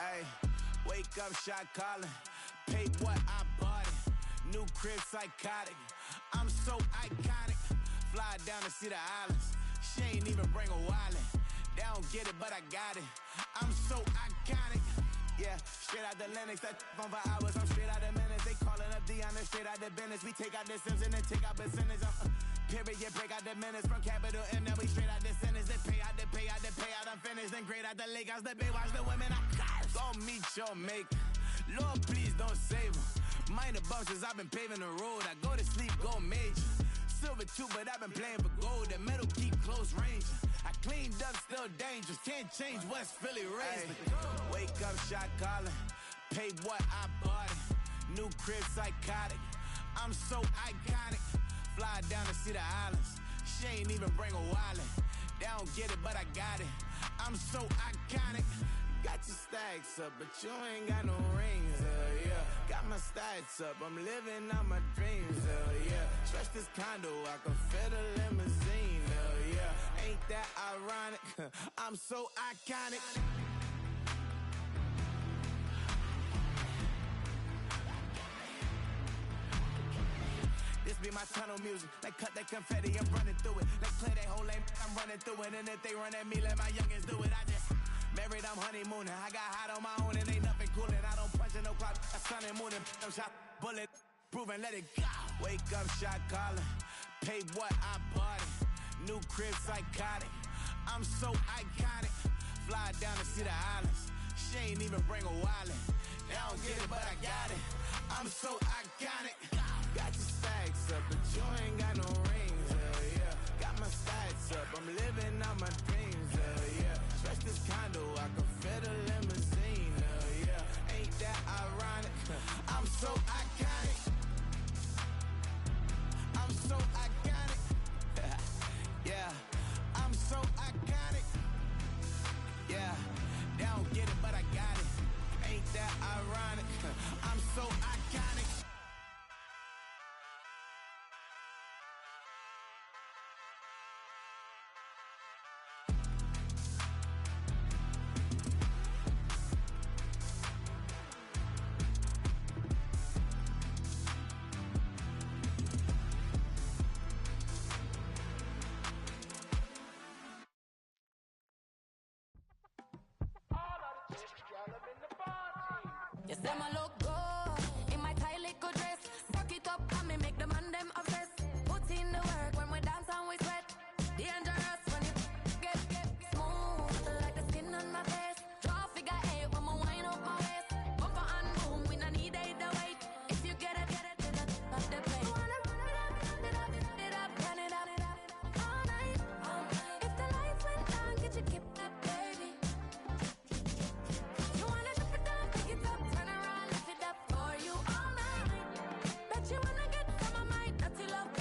Ayy, wake up, shot calling. Pay what I bought it. New crib, psychotic. I'm so iconic. Fly down to see the islands. She ain't even bring a wallet. They don't get it, but I got it. I'm so iconic. Yeah, straight out the Lennox. That phone for hours. I'm straight out the minutes. They calling up Dion. They're straight out the business. We take out the Sims and then take out percentage. Period, break out the minutes from capital M. Now we straight out the sentence. They pay out, they pay out, they pay out. I'm finished. Then grade out the lake house. The bay watch the women. I curse. Gon' meet your mate. Lord, please don't save them. Minor bumps as I've been paving the road. I go to sleep, go major. Silver too, but I've been playing for gold. The metal keep close range. I cleaned up, still dangerous. Can't change West Philly raised. Wake up, shot calling. Pay what I bought it. New crib, psychotic. I'm so iconic. Fly down to see the islands. She ain't even bring a wallet. They don't get it, but I got it. I'm so iconic. Got your stacks up, but you ain't got no rings, yeah. Got my stats up, I'm living out my dreams, yeah. Stretch this condo, I can fit a limousine, yeah. Ain't that ironic? I'm so iconic. This be my tunnel music. They cut that confetti, I'm running through it. They clear that whole lane, I'm running through it. And if they run at me, let my youngins do it. I just married, I'm honeymooning. I got hot on my own and ain't nothing coolin'. I don't punch in no clock, I sun and moonin'. I'm shot, bullet, proven, let it go. Wake up, shot calling. Pay what I bought it. New crib, psychotic. I'm so iconic. Fly down to see the islands. She ain't even bring a wallet. They don't get it, but I got it. I'm so iconic. Got your stacks up, but you ain't got no rings, yeah. Got my stats up, I'm living out my dreams, yeah. Stretch this condo, I can fit a limousine, yeah. Ain't that ironic? I'm so iconic. I'm so iconic. Yeah, I'm so iconic. Yeah, they don't get it, but I got it. Ain't that ironic? I'm so iconic. Yes, them a look good in my tight little dress. Rock it up and me make the man them obsessed. Put in the work when we dance and we sweat. Dangerous when you get smooth like the skin on my face. Draw figure eight when I wind up my waist. Bumper and boom, we no need either wait. If you get it, then that's the play. You wanna run it up, run it up all night. If the lights went down, get your kip up, baby. You wanna drop it down, pick it up, turn around, lift it up for you all night. Bet you wanna get some of my dirty love.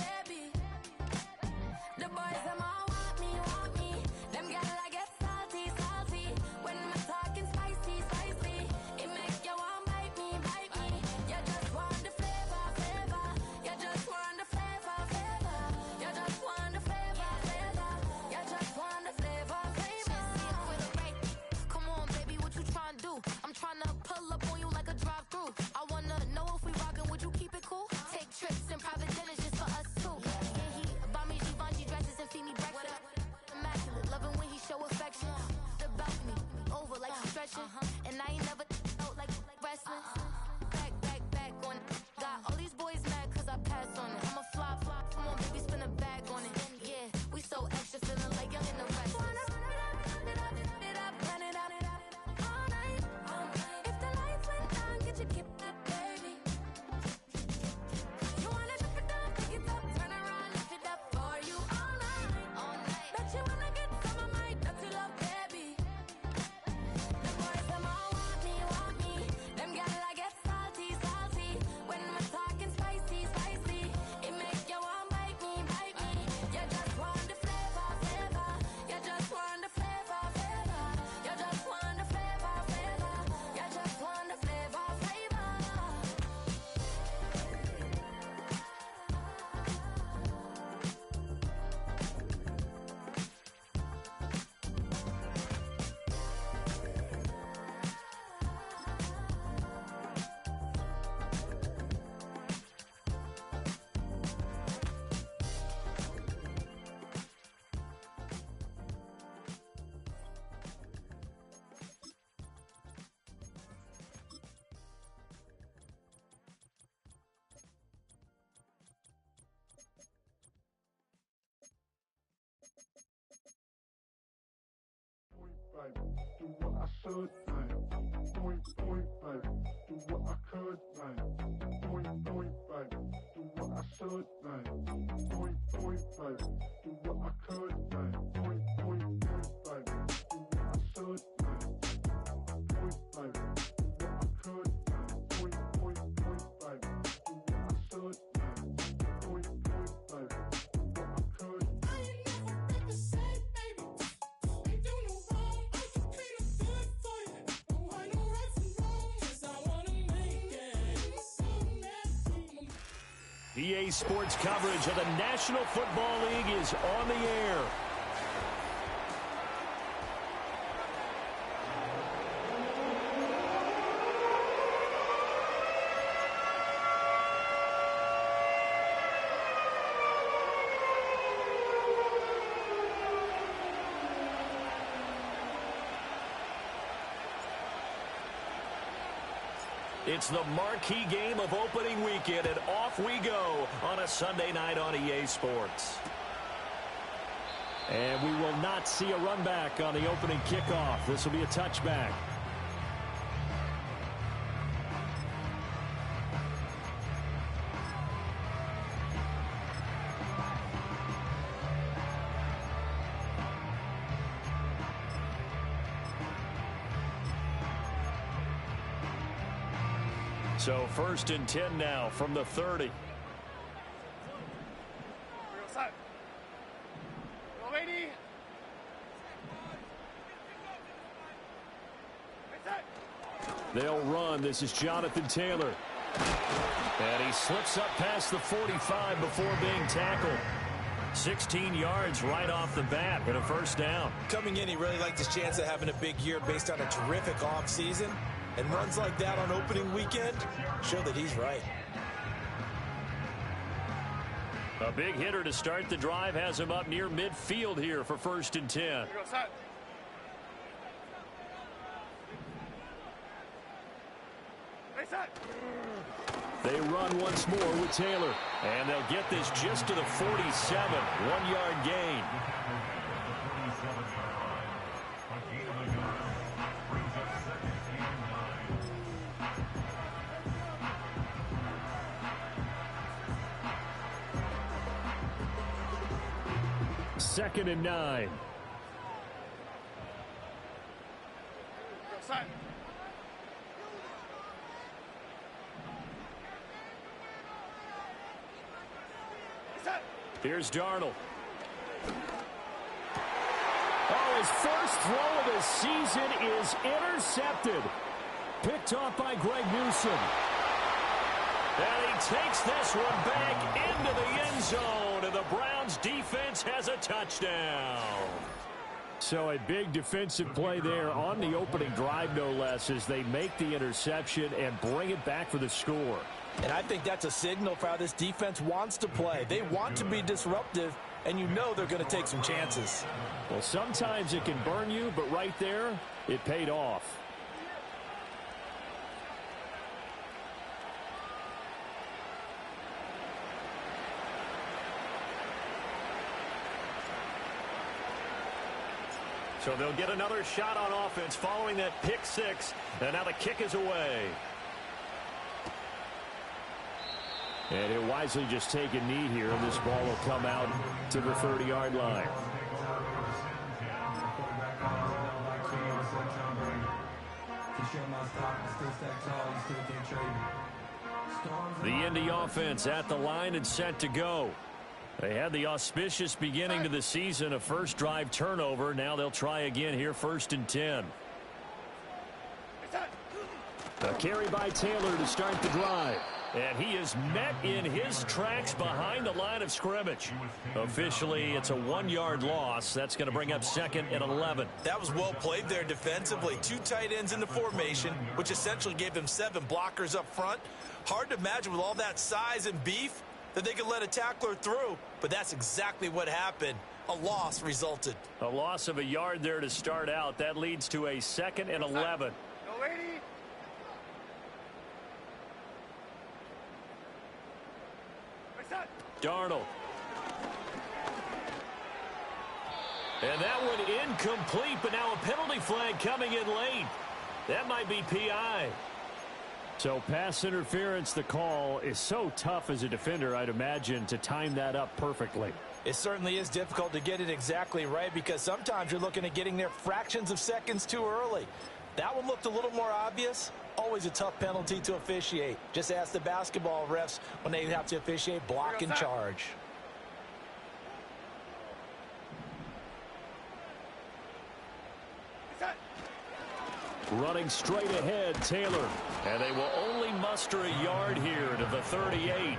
Do what I should, baby. Point, baby. Do what I could, baby. Point, baby. Do what I should, baby. Point, baby. Do what I could, baby. Point, baby. Do what I should, baby. Point, baby. Do what I could, baby. Point, baby. Do what I should, baby. Point, baby. Do what I could. I ain't never got to say, baby. Ain't do no wrong. I can be the good for you. Don't want no right from wrong. 'Cause I wanna make it. Something that EA Sports coverage of the National Football League is on the air. It's the marquee game of opening weekend, and off we go on a Sunday night on EA Sports. And we will not see a run back on the opening kickoff. This will be a touchback. So 1st and 10 now from the 30. They'll run. This is Jonathan Taylor. And he slips up past the 45 before being tackled. 16 yards right off the bat and a first down. Coming in, he really liked his chance of having a big year based on a terrific offseason. And runs like that on opening weekend show that he's right. A big hitter to start the drive has him up near midfield here for 1st and 10. They run once more with Taylor. And they'll get this just to the 47. 1-yard gain. Second and 9. Here's Darnold. Oh, his first throw of the season is intercepted. Picked off by Greg Newsome. And he takes this one back into the end zone, and the Browns defense has a touchdown. So a big defensive play there on the opening drive, no less, as they make the interception and bring it back for the score. And I think that's a signal for how this defense wants to play. They want to be disruptive, and you know they're going to take some chances. Well, sometimes it can burn you, but right there, it paid off. So they'll get another shot on offense following that pick six, and now the kick is away. And he'll wisely just take a knee here, and this ball will come out to the 30-yard line. The Indy offense at the line and set to go. They had the auspicious beginning to the season, a first drive turnover. Now they'll try again here, 1st and 10. A carry by Taylor to start the drive. And he is met in his tracks behind the line of scrimmage. Officially, it's a 1-yard loss. That's going to bring up 2nd and 11. That was well played there defensively. 2 tight ends in the formation, which essentially gave them 7 blockers up front. Hard to imagine with all that size and beef that they could let a tackler through, but that's exactly what happened. A loss resulted. A loss of a yard there to start out. That leads to a 2nd and 11. Darnold. And that one incomplete, but now a penalty flag coming in late. That might be PI. So pass interference, the call is so tough as a defender, I'd imagine, to time that up perfectly. It certainly is difficult to get it exactly right because sometimes you're looking at getting there fractions of seconds too early. That one looked a little more obvious. Always a tough penalty to officiate. Just ask the basketball refs when they have to officiate block and charge. Running straight ahead, Taylor. And they will only muster a yard here to the 38.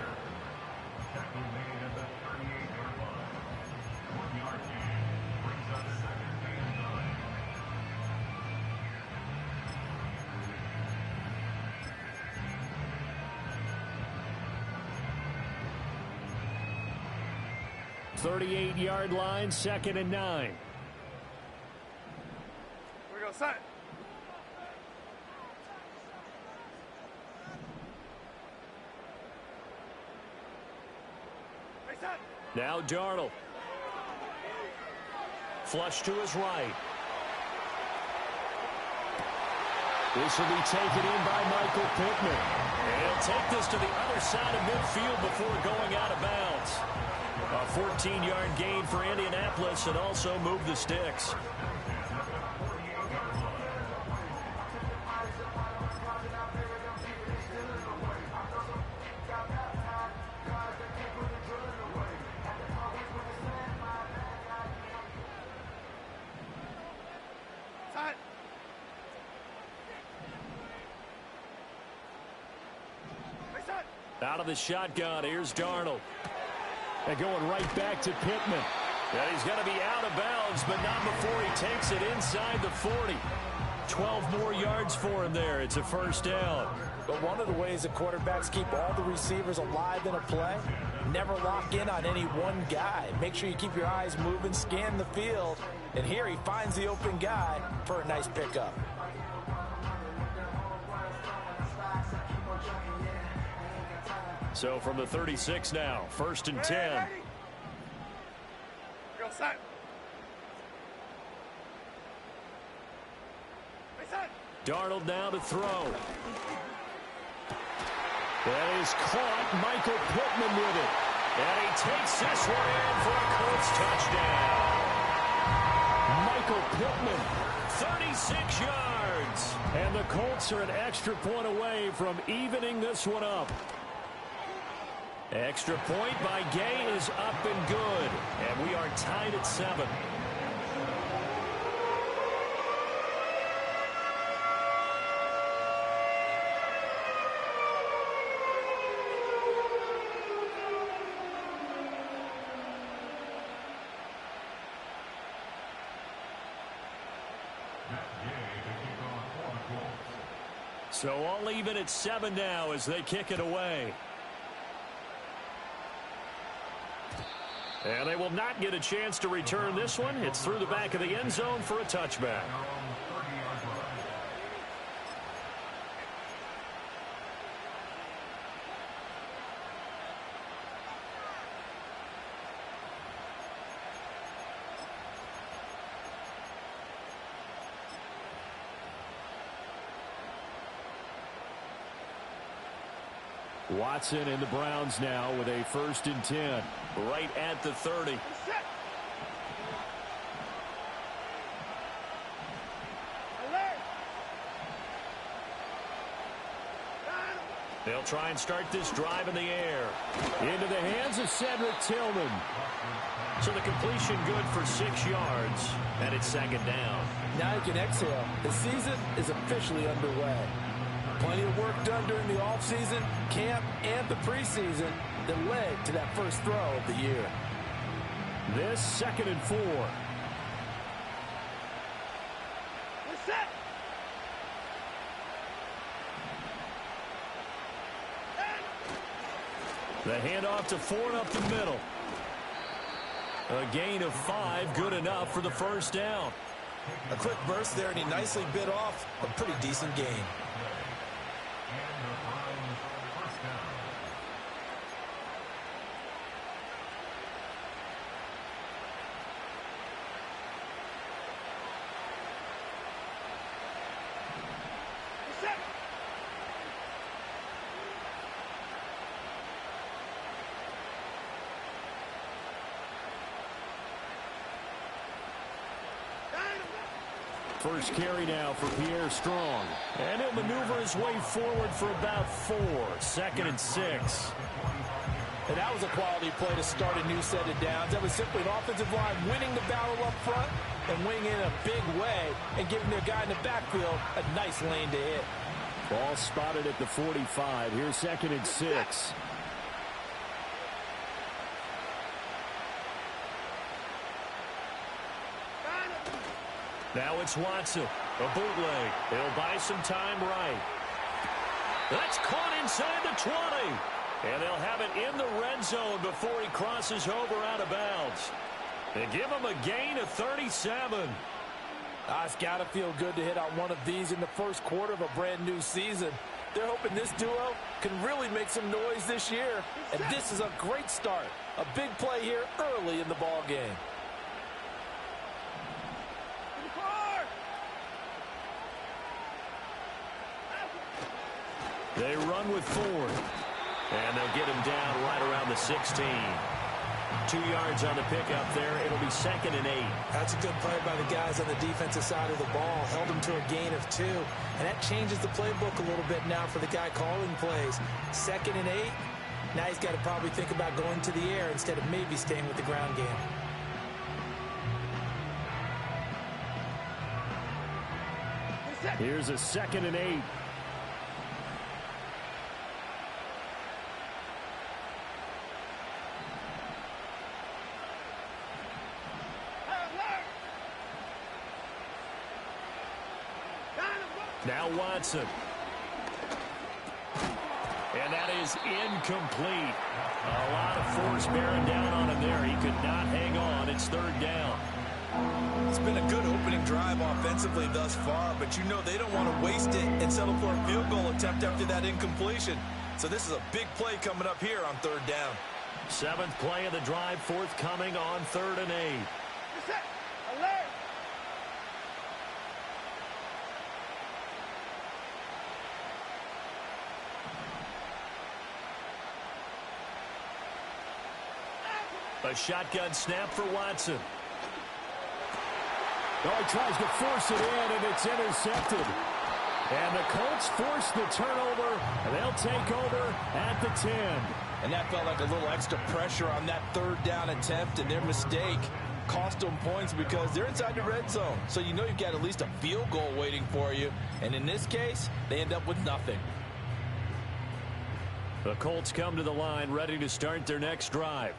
Thirty-eight-yard line, 2nd and 9. Here we go, set. Now Darnold. Flush to his right. This will be taken in by Michael Pittman. And he'll take this to the other side of midfield before going out of bounds. A 14-yard gain for Indianapolis and also move the sticks. Out of the shotgun, here's Darnold. And going right back to Pittman. And he's going to be out of bounds, but not before he takes it inside the 40. 12 more yards for him there. It's a first down. But one of the ways that quarterbacks keep all the receivers alive in a play, never lock in on any one guy. Make sure you keep your eyes moving, scan the field. And here he finds the open guy for a nice pickup. So from the 36 now, 1st and 10. Go set. Darnold now to throw. That is caught. Michael Pittman with it. And he takes this one in for a Colts touchdown. Michael Pittman, 36 yards. And the Colts are an extra point away from evening this one up. Extra point by Gay is up and good. And we are tied at 7. So all even at 7 now as they kick it away. And they will not get a chance to return this one. It's through the back of the end zone for a touchback. Watson and the Browns now with a 1st and 10. Right at the 30. They'll try and start this drive in the air. Into the hands of Cedric Tillman. So the completion good for 6 yards. And it's 2nd down. Now you can exhale. The season is officially underway. Plenty of work done during the offseason, camp, and the preseason that led to that first throw of the year. This 2nd and 4. Set. The handoff to Ford up the middle. A gain of 5, good enough for the first down. A quick burst there, and he nicely bit off a pretty decent gain. First carry now for Pierre Strong. And he'll maneuver his way forward for about 4. 2nd and 6. And that was a quality play to start a new set of downs. That was simply an offensive line winning the battle up front and winning in a big way and giving their guy in the backfield a nice lane to hit. Ball spotted at the 45. Here's 2nd and 6. Now it's Watson. A bootleg. He'll buy some time right. That's caught inside the 20. And they'll have it in the red zone before he crosses over out of bounds. They give him a gain of 37. It's got to feel good to hit on one of these in the first quarter of a brand new season. They're hoping this duo can really make some noise this year. And this is a great start. A big play here early in the ball game. They run with Ford. And they'll get him down right around the 16. 2 yards on the pickup there. It'll be 2nd and 8. That's a good play by the guys on the defensive side of the ball. Held him to a gain of 2. And that changes the playbook a little bit now for the guy calling plays. 2nd and 8. Now he's got to probably think about going to the air instead of maybe staying with the ground game. Here's a 2nd and 8. Now Watson. And that is incomplete. A lot of force bearing down on him there. He could not hang on. It's 3rd down. It's been a good opening drive offensively thus far, but you know they don't want to waste it and settle for a field goal attempt after that incompletion. So this is a big play coming up here on 3rd down. 7th play of the drive forthcoming on 3rd and 8. A shotgun snap for Watson. Oh, he tries to force it in, and it's intercepted. And the Colts force the turnover, and they'll take over at the 10. And that felt like a little extra pressure on that 3rd down attempt, and their mistake cost them points because they're inside the red zone. So you know you've got at least a field goal waiting for you. And in this case, they end up with nothing. The Colts come to the line ready to start their next drive.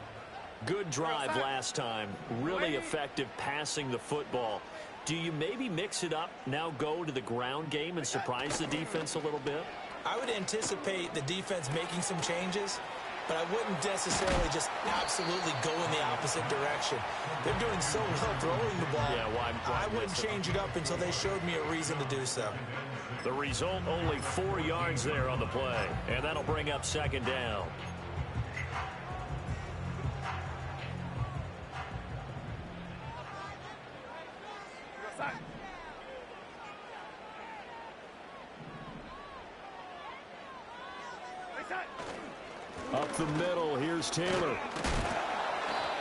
Good drive last time. Really effective passing the football. Do you maybe mix it up, now go to the ground game and surprise the defense a little bit? I would anticipate the defense making some changes, but I wouldn't necessarily just absolutely go in the opposite direction. They're doing so well throwing the ball. Yeah, why I wouldn't change it up until they showed me a reason to do so. The result, only 4 yards there on the play, and that'll bring up 2nd down. Up the middle, here's Taylor.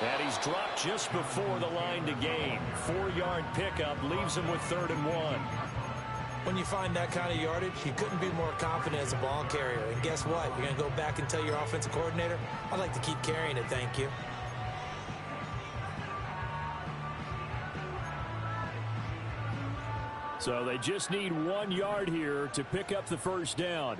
And he's dropped just before the line to gain. 4-yard pickup leaves him with 3rd and 1. When you find that kind of yardage, you couldn't be more confident as a ball carrier. And guess what? You're going to go back and tell your offensive coordinator, I'd like to keep carrying it, thank you. So they just need 1 yard here to pick up the 1st down.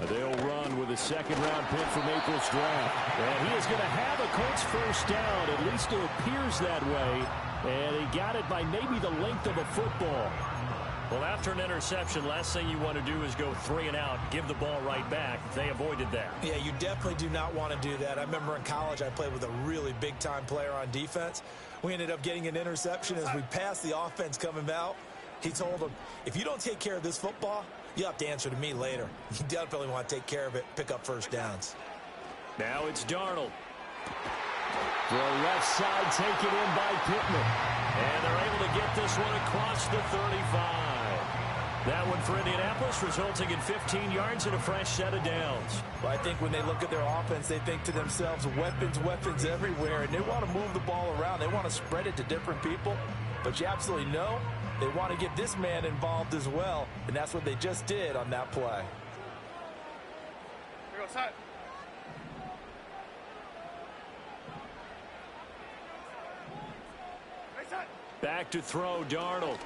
They'll run with a 2nd-round pick from April's draft. And he is going to have a Colts 1st down. At least it appears that way. And he got it by maybe the length of a football. Well, after an interception, last thing you want to do is go 3 and out, give the ball right back. They avoided that. Yeah, you definitely do not want to do that. I remember in college I played with a really big-time player on defense. We ended up getting an interception as we passed the offense coming out. He told him, if you don't take care of this football, you have to answer to me later. You definitely want to take care of it, pick up 1st downs. Now it's Darnold. The left side taken in by Pittman. And they're able to get this one across the 35. That one for Indianapolis, resulting in 15 yards and a fresh set of downs. Well, I think when they look at their offense, they think to themselves, weapons, weapons everywhere, and they want to move the ball around. They want to spread it to different people, but you absolutely know they want to get this man involved as well, and that's what they just did on that play. Here goes side. Back to throw, Darnold.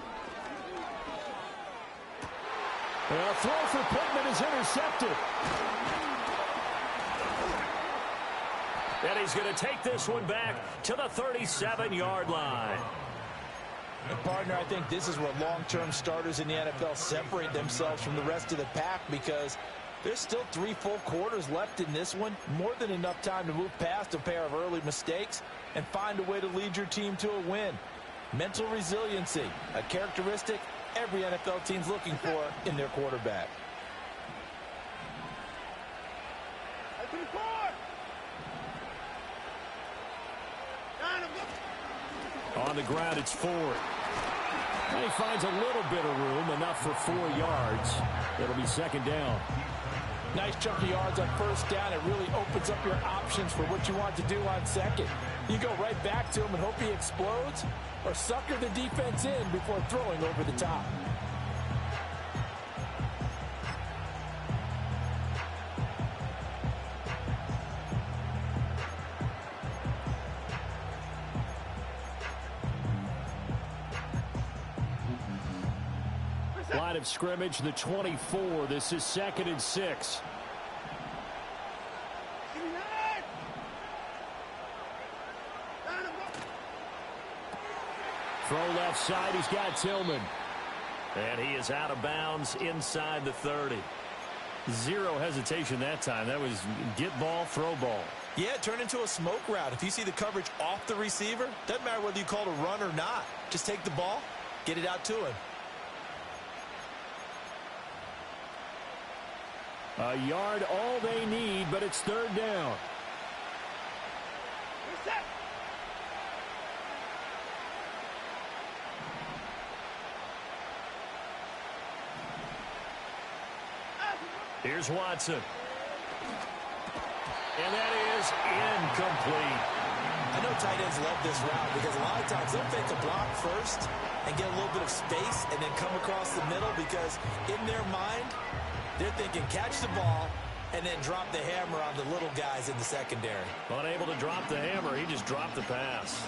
A throw for Pittman is intercepted. And he's going to take this one back to the 37-yard line. And partner, I think this is where long-term starters in the NFL separate themselves from the rest of the pack, because there's still 3 full quarters left in this one. More than enough time to move past a pair of early mistakes and find a way to lead your team to a win. Mental resiliency, a characteristic every NFL team's looking for in their quarterback. On the ground, it's Ford. And he finds a little bit of room, enough for 4 yards. It'll be second down. Nice chunk of yards on first down. It really opens up your options for what you want to do on second. You go right back to him and hope he explodes, or sucker the defense in before throwing over the top. Line of scrimmage, the 24. This is 2nd and 6. Throw left side. He's got Tillman. And he is out of bounds inside the 30. Zero hesitation that time. That was get ball, throw ball. Yeah, turn into a smoke route. If you see the coverage off the receiver, doesn't matter whether you call it a run or not. Just take the ball, get it out to him. A yard all they need, but it's 3rd down. Here's Watson. And that is incomplete. I know tight ends love this route because a lot of times they'll fake a block first and get a little bit of space and then come across the middle, because in their mind, they're thinking catch the ball and then drop the hammer on the little guys in the secondary. Unable to drop the hammer, he just dropped the pass.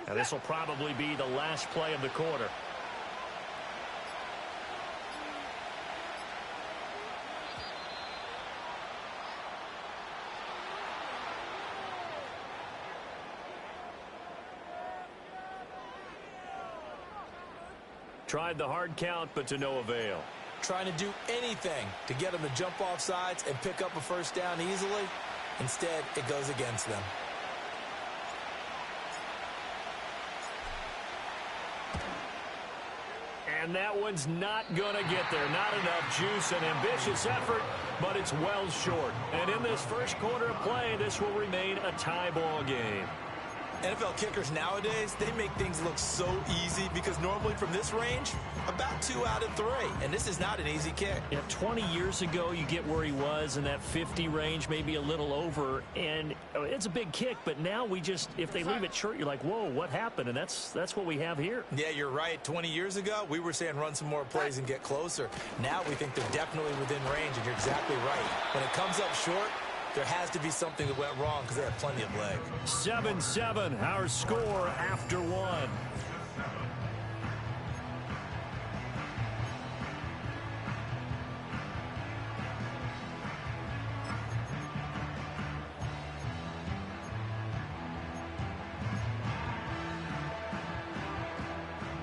Now this will probably be the last play of the quarter. Tried the hard count, but to no avail. Trying to do anything to get them to jump off sides and pick up a first down easily. Instead, it goes against them. And that one's not going to get there. Not enough juice. An ambitious effort, but it's well short. And in this first quarter of play, this will remain a tie ball game. NFL kickers nowadays, they make things look so easy because normally from this range, about 2 out of 3. And this is not an easy kick. Yeah, 20 years ago, you get where he was in that 50 range, maybe a little over. And it's a big kick, but now we just, if they leave it short, you're like, whoa, what happened? And that's what we have here. Yeah, you're right. 20 years ago, we were saying run some more plays and get closer. Now we think they're definitely within range, and you're exactly right. When it comes up short, there has to be something that went wrong because they have plenty of leg. 7-7, our score after 1.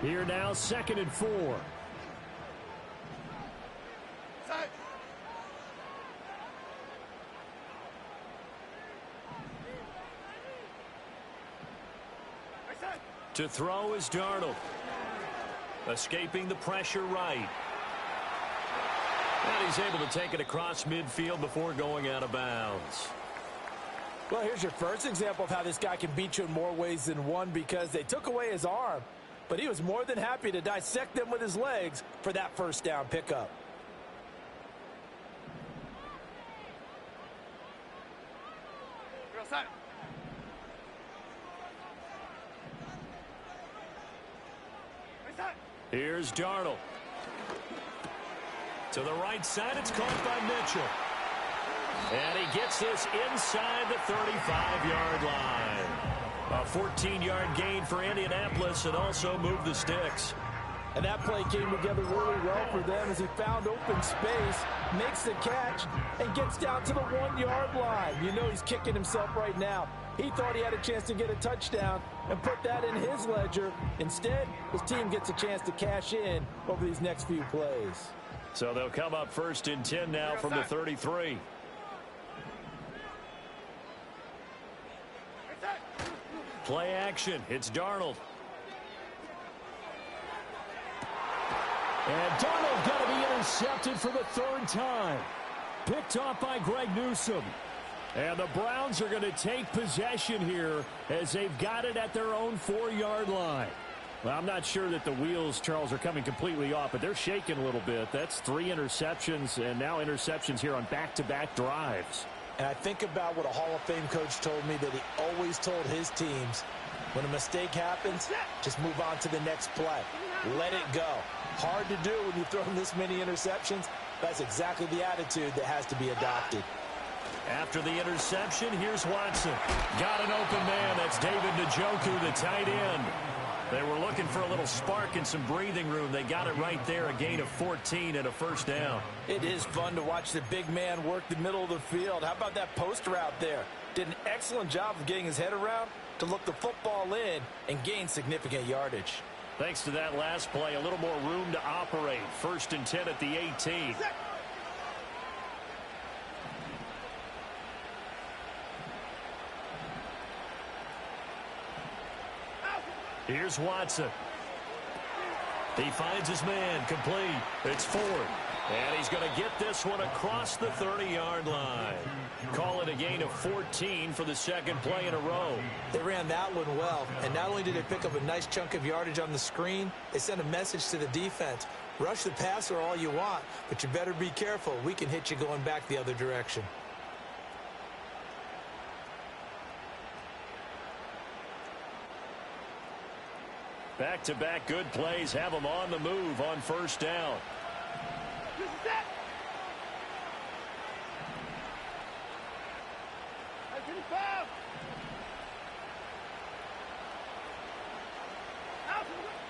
Here now, 2nd and 4. To throw is Darnold. Escaping the pressure right. And he's able to take it across midfield before going out of bounds. Well, here's your first example of how this guy can beat you in more ways than one, because they took away his arm, but he was more than happy to dissect them with his legs for that first down pickup. Here's Darnold. To the right side, it's caught by Mitchell. And he gets this inside the 35-yard line. A 14-yard gain for Indianapolis, and also moved the sticks. And that play came together really well for them as he found open space, makes the catch, and gets down to the 1-yard line. You know he's kicking himself right now. He thought he had a chance to get a touchdown and put that in his ledger. Instead, his team gets a chance to cash in over these next few plays. So they'll come up 1st and 10 now from the 33. Play action. It's Darnold. And Darnold got to be intercepted for the 3rd time. Picked off by Greg Newsome. And the Browns are going to take possession here as they've got it at their own 4-yard line. Well, I'm not sure that the wheels, Charles, are coming completely off, but they're shaking a little bit. That's 3 interceptions, and now interceptions here on back-to-back drives. And I think about what a Hall of Fame coach told me, that he always told his teams, when a mistake happens, just move on to the next play. Let it go. Hard to do when you've thrown this many interceptions. That's exactly the attitude that has to be adopted. After the interception, here's Watson. Got an open man. That's David Njoku, the tight end. They were looking for a little spark and some breathing room. They got it right there, a gain of 14 and a 1st down. It is fun to watch the big man work the middle of the field. How about that post route there? Did an excellent job of getting his head around to look the football in and gain significant yardage. Thanks to that last play, a little more room to operate. 1st and 10 at the 18. Here's Watson. He finds his man, complete. It's Ford. And he's going to get this one across the 30-yard line. Call it a gain of 14 for the 2nd play in a row. They ran that one well, and not only did they pick up a nice chunk of yardage on the screen, they sent a message to the defense. Rush the passer all you want, but you better be careful. We can hit you going back the other direction. Back-to-back good plays have them on the move on 1st down.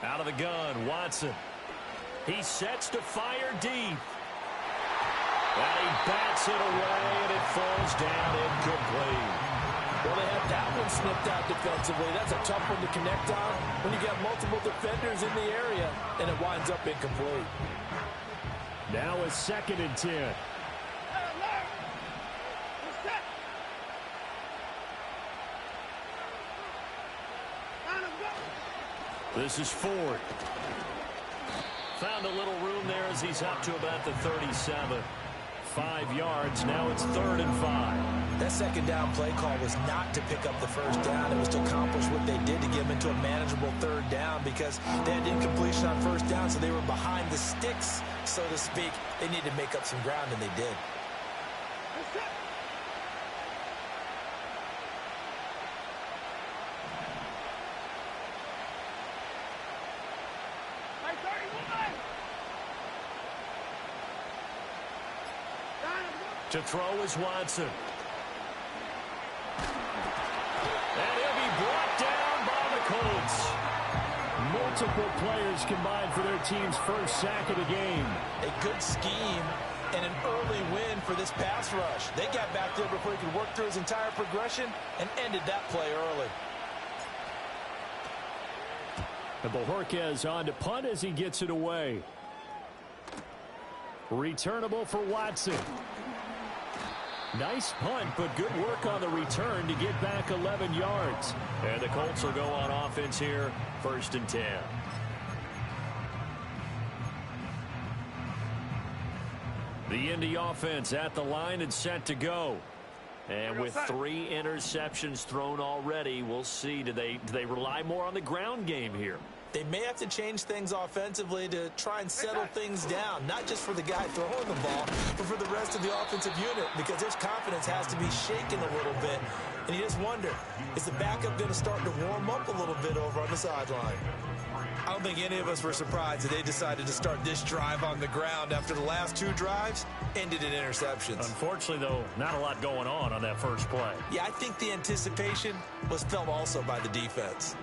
Out of the gun, Watson. He sets to fire deep. And he bats it away, and it falls down incomplete. Well, they have that one snipped out defensively. That's a tough one to connect on when you got multiple defenders in the area, and it winds up incomplete. Now a 2nd and 10. This is Ford. Found a little room there as he's up to about the 37. 5 yards. Now it's 3rd and 5. That 2nd down play call was not to pick up the 1st down. It was to accomplish what they did to get them into a manageable 3rd down, because they had incompletion on 1st down, so they were behind the sticks, so to speak. They needed to make up some ground, and they did. To throw is Watson. And he'll be brought down by the Colts. Multiple players combined for their team's 1st sack of the game. A good scheme and an early win for this pass rush. They got back there before he could work through his entire progression and ended that play early. And Bojorquez on to punt as he gets it away. Returnable for Watson. Nice punt, but good work on the return to get back 11 yards. And the Colts will go on offense here, 1st and 10. The Indy offense at the line and set to go. And with 3 interceptions thrown already, we'll see. Do they rely more on the ground game here? They may have to change things offensively to try and settle things down, not just for the guy throwing the ball, but for the rest of the offensive unit, because his confidence has to be shaken a little bit. And you just wonder, is the backup going to start to warm up a little bit over on the sideline? I don't think any of us were surprised that they decided to start this drive on the ground after the last 2 drives ended in interceptions. Unfortunately, though, not a lot going on that first play. Yeah, I think the anticipation was felt also by the defense.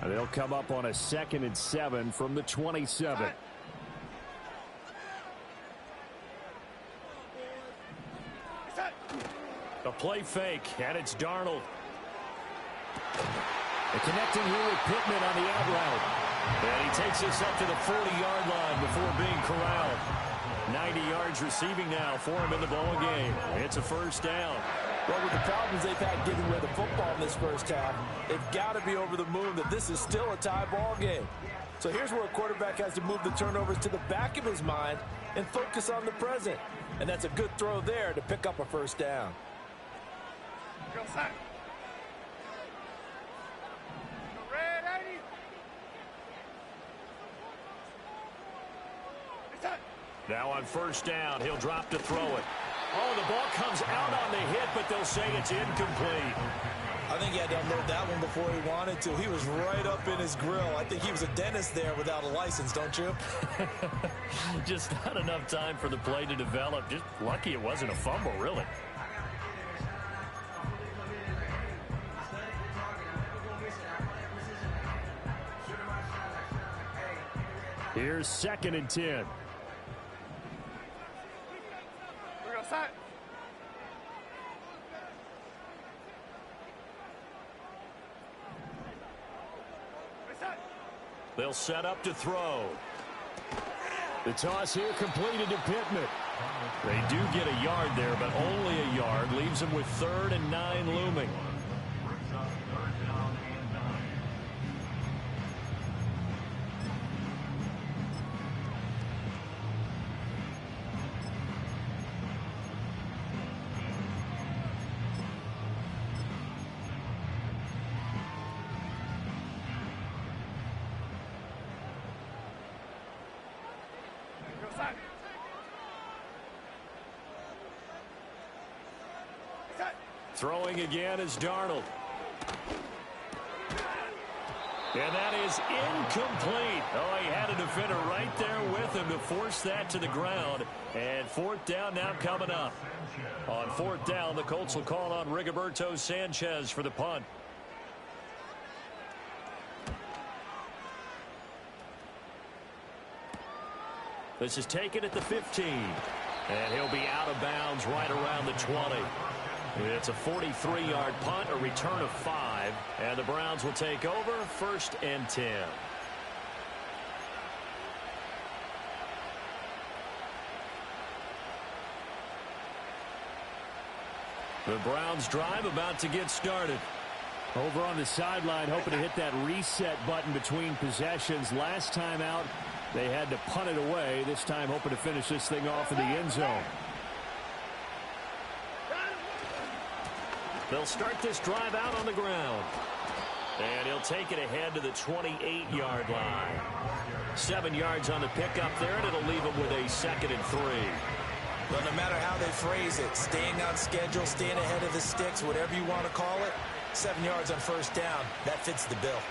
And they'll come up on a 2nd and 7 from the 27. A play fake, and it's Darnold. And connecting here with Pittman on the out route. And he takes us up to the 40-yard line before being corralled. 90 yards receiving now for him in the ball game. It's a 1st down. Well, with the problems they've had getting rid of football in this first half, they've got to be over the moon that this is still a tie ball game. So here's where a quarterback has to move the turnovers to the back of his mind and focus on the present. And that's a good throw there to pick up a 1st down. Now on 1st down, he'll drop to throw it. Oh, the ball comes out on the hit, but they'll say it's incomplete. I think he had to unload that one before he wanted to. He was right up in his grill. I think he was a dentist there without a license, don't you? Just not enough time for the play to develop. Just lucky it wasn't a fumble, really. Here's 2nd and 10. They'll set up to throw. The toss here completed to Pittman. They do get a yard there, but only a yard. Leaves them with 3rd and 9 looming. Throwing again is Darnold. And that is incomplete. Oh, he had a defender right there with him to force that to the ground. And 4th down now coming up. On 4th down, the Colts will call on Rigoberto Sanchez for the punt. This is taken at the 15. And he'll be out of bounds right around the 20. It's a 43-yard punt, a return of 5, and the Browns will take over 1st and 10. The Browns drive about to get started. Over on the sideline, hoping to hit that reset button between possessions. Last time out, they had to punt it away. This time, hoping to finish this thing off in the end zone. They'll start this drive out on the ground. And he'll take it ahead to the 28-yard line. 7 yards on the pickup there, and it'll leave him with a 2nd and 3. Well, no matter how they phrase it, staying on schedule, staying ahead of the sticks, whatever you want to call it, 7 yards on 1st down, that fits the bill.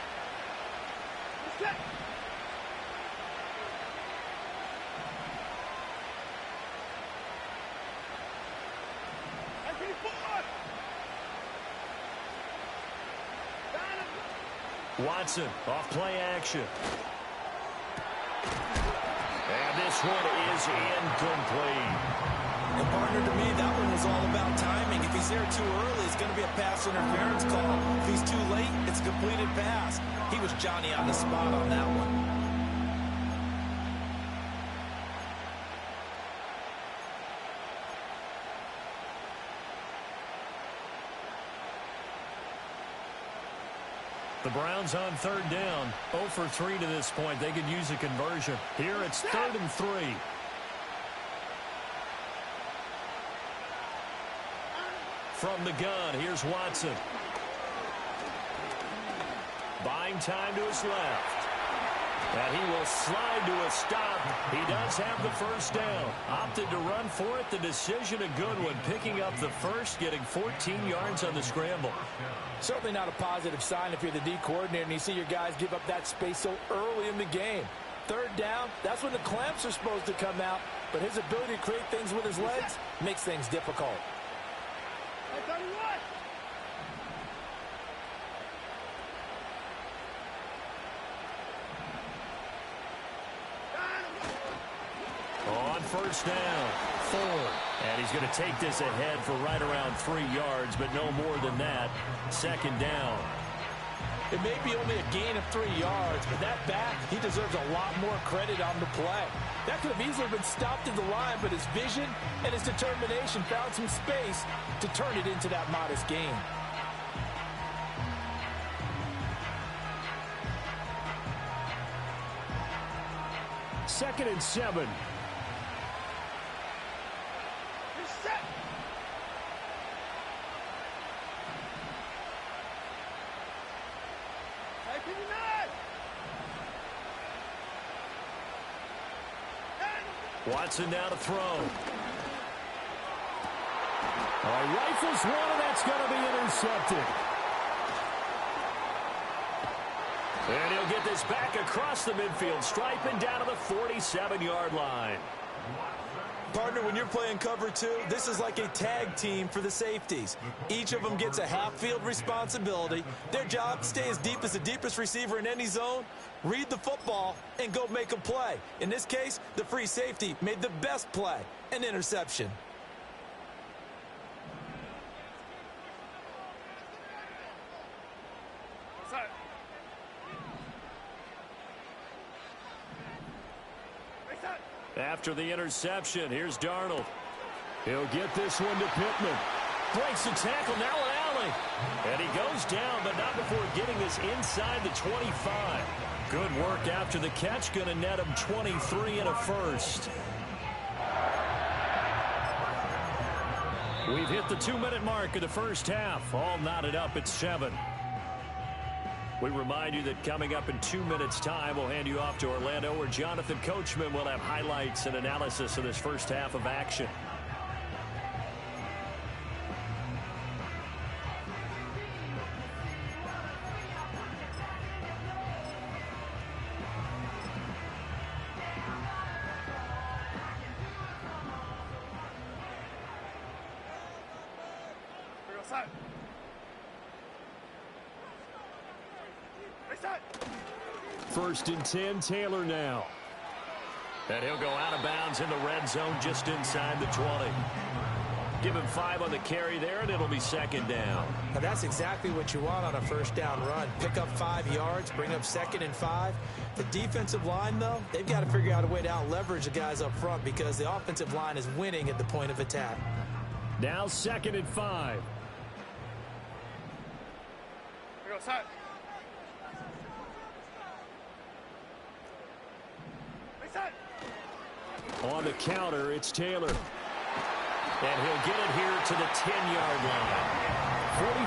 Watson off play action. And this one is incomplete. And partner, to me, that one was all about timing. If he's there too early, it's going to be a pass interference call. If he's too late, it's a completed pass. He was Johnny on the spot on that one. The Browns on third down. 0 for 3 to this point. They could use a conversion. Here it's 3rd and 3. From the gun, here's Watson. Buying time to his left. And he will slide to a stop. He does have the first down. Opted to run for it. The decision a good one. Picking up the first, getting 14 yards on the scramble. Certainly not a positive sign if you're the D coordinator and you see your guys give up that space so early in the game. Third down, that's when the clamps are supposed to come out. But his ability to create things with his legs makes things difficult. On first down, Ford. And he's going to take this ahead for right around 3 yards, but no more than that. Second down. It may be only a gain of 3 yards, but that back, he deserves a lot more credit on the play. That could have easily been stopped at the line, but his vision and his determination found some space to turn it into that modest gain. Second and 7. Watson now to throw. Rifles one, and that's going to be intercepted. And he'll get this back across the midfield stripe and down to the 47-yard line. Partner, when you're playing cover 2, this is like a tag team for the safeties. Each of them gets a half-field responsibility. Their job, stay as deep as the deepest receiver in any zone, read the football, and go make a play. In this case, the free safety made the best play, an interception. After the interception, here's Darnold. He'll get this one to Pittman. Breaks the tackle, now an alley. And he goes down, but not before getting this inside the 25. Good work after the catch, going to net him 23 and a first. We've hit the 2-minute mark of the first half. All knotted up at 7. We remind you that coming up in 2 minutes' time, we'll hand you off to Orlando, where Jonathan Coachman will have highlights and analysis of this first half of action. First and 10, Taylor now. And he'll go out of bounds in the red zone just inside the 20. Give him 5 on the carry there, and it'll be second down. Now that's exactly what you want on a first down run. Pick up 5 yards, bring up 2nd and 5. The defensive line, though, they've got to figure out a way to out-leverage the guys up front because the offensive line is winning at the point of attack. Now 2nd and 5. Here goes Hut. On the counter, it's Taylor. And he'll get it here to the 10-yard line.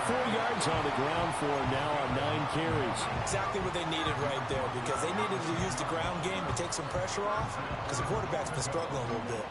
44 yards on the ground for him now on 9 carries. Exactly what they needed right there because they needed to use the ground game to take some pressure off because the quarterback's been struggling a little bit.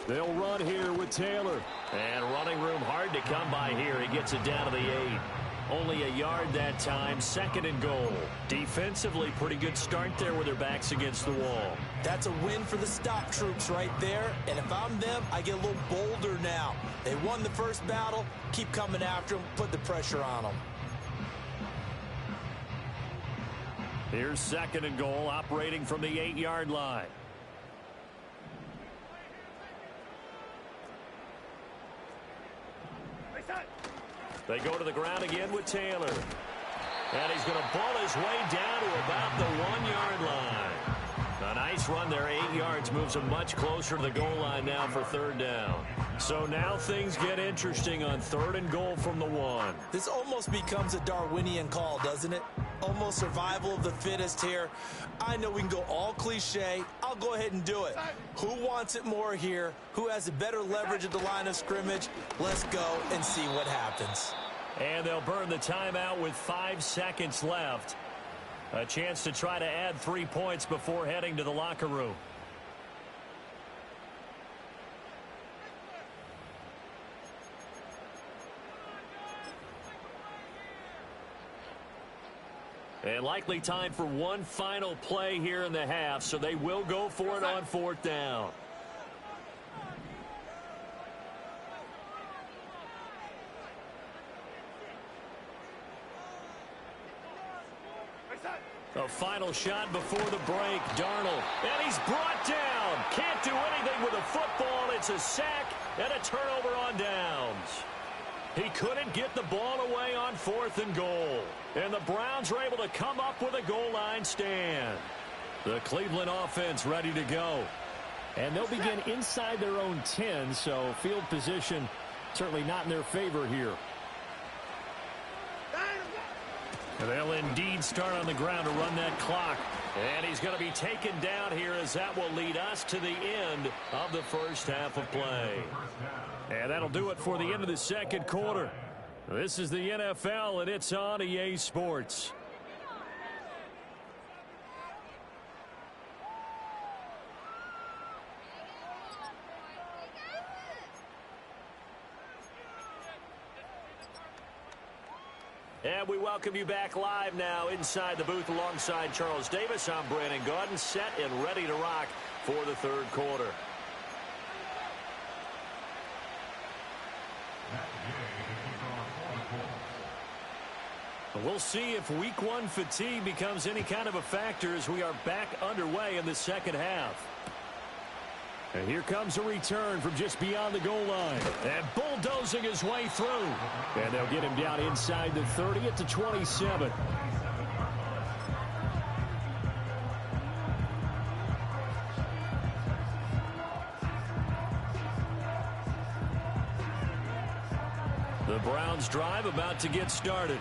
They'll run here with Taylor. And running room hard to come by here. He gets it down to the 8. Only a yard that time. 2nd and goal. Defensively, pretty good start there with their backs against the wall. That's a win for the stop troops right there. And if I'm them, I get a little bolder now. They won the first battle. Keep coming after them. Put the pressure on them. Here's 2nd and goal, operating from the 8-yard line. They go to the ground again with Taylor. And he's going to ball his way down to about the 1-yard line. A nice run there, 8 yards, moves him much closer to the goal line now for third down. So now things get interesting on 3rd and goal from the 1. This almost becomes a Darwinian call, doesn't it? Almost survival of the fittest here. I know we can go all cliche. I'll go ahead and do it. Who wants it more here? Who has a better leverage at the line of scrimmage? Let's go and see what happens. And they'll burn the timeout with 5 seconds left. A chance to try to add 3 points before heading to the locker room. And likely time for one final play here in the half, so they will go for it on 4th down. A final shot before the break. Darnold. And he's brought down. Can't do anything with a football. It's a sack and a turnover on downs. He couldn't get the ball away on 4th and goal. And the Browns are able to come up with a goal line stand. The Cleveland offense ready to go. And they'll begin inside their own 10, so field position certainly not in their favor here. They'll indeed start on the ground to run that clock. And he's going to be taken down here as that will lead us to the end of the first half of play. And that'll do it for the end of the second quarter. This is the NFL, and it's on EA Sports. And we welcome you back live now inside the booth alongside Charles Davis. I'm Brandon Gaudin, set and ready to rock for the third quarter. We'll see if week 1 fatigue becomes any kind of a factor as we are back underway in the second half. And here comes a return from just beyond the goal line. And bulldozing his way through. And they'll get him down inside the 30 at the 27. The Browns drive about to get started.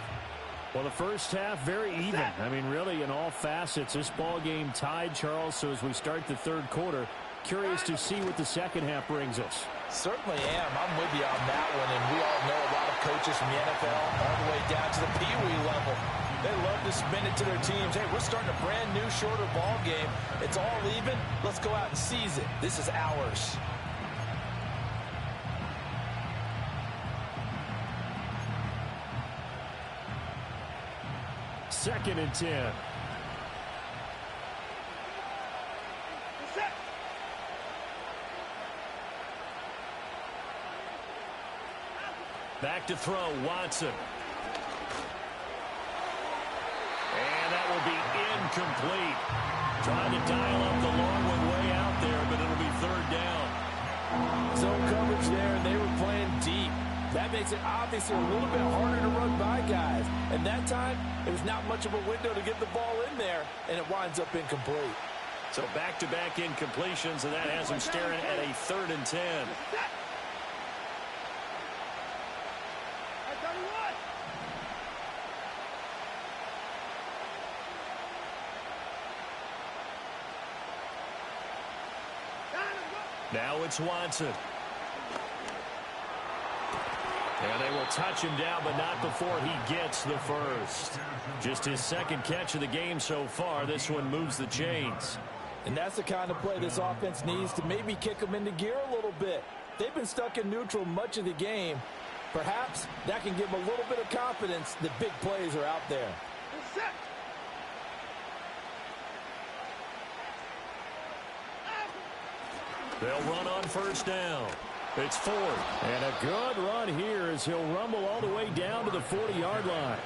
Well, the first half, very even. I mean, really, in all facets, this ball game tied, Charles. So as we start the third quarter, curious to see what the second half brings us. Certainly am. I'm with you on that one. And we all know a lot of coaches from the NFL all the way down to the Pee-wee level. They love to spin it to their teams. Hey, we're starting a brand new, shorter ball game. It's all even. Let's go out and seize it. This is ours. Second and 10. Back to throw, Watson. And that will be incomplete. Trying to dial up the long one way out there, but it'll be third down. Zone coverage there, and they were playing deep. That makes it obviously a little bit harder to run by guys. And that time, it was not much of a window to get the ball in there, and it winds up incomplete. So back-to-back incompletions, and that has him staring at a 3rd and 10. Now it's Watson. And they will touch him down, but not before he gets the first. Just his second catch of the game so far. This one moves the chains. And that's the kind of play this offense needs to maybe kick them into gear a little bit. They've been stuck in neutral much of the game. Perhaps that can give them a little bit of confidence that big plays are out there. They'll run on first down. It's Ford. And a good run here as he'll rumble all the way down to the 40-yard line.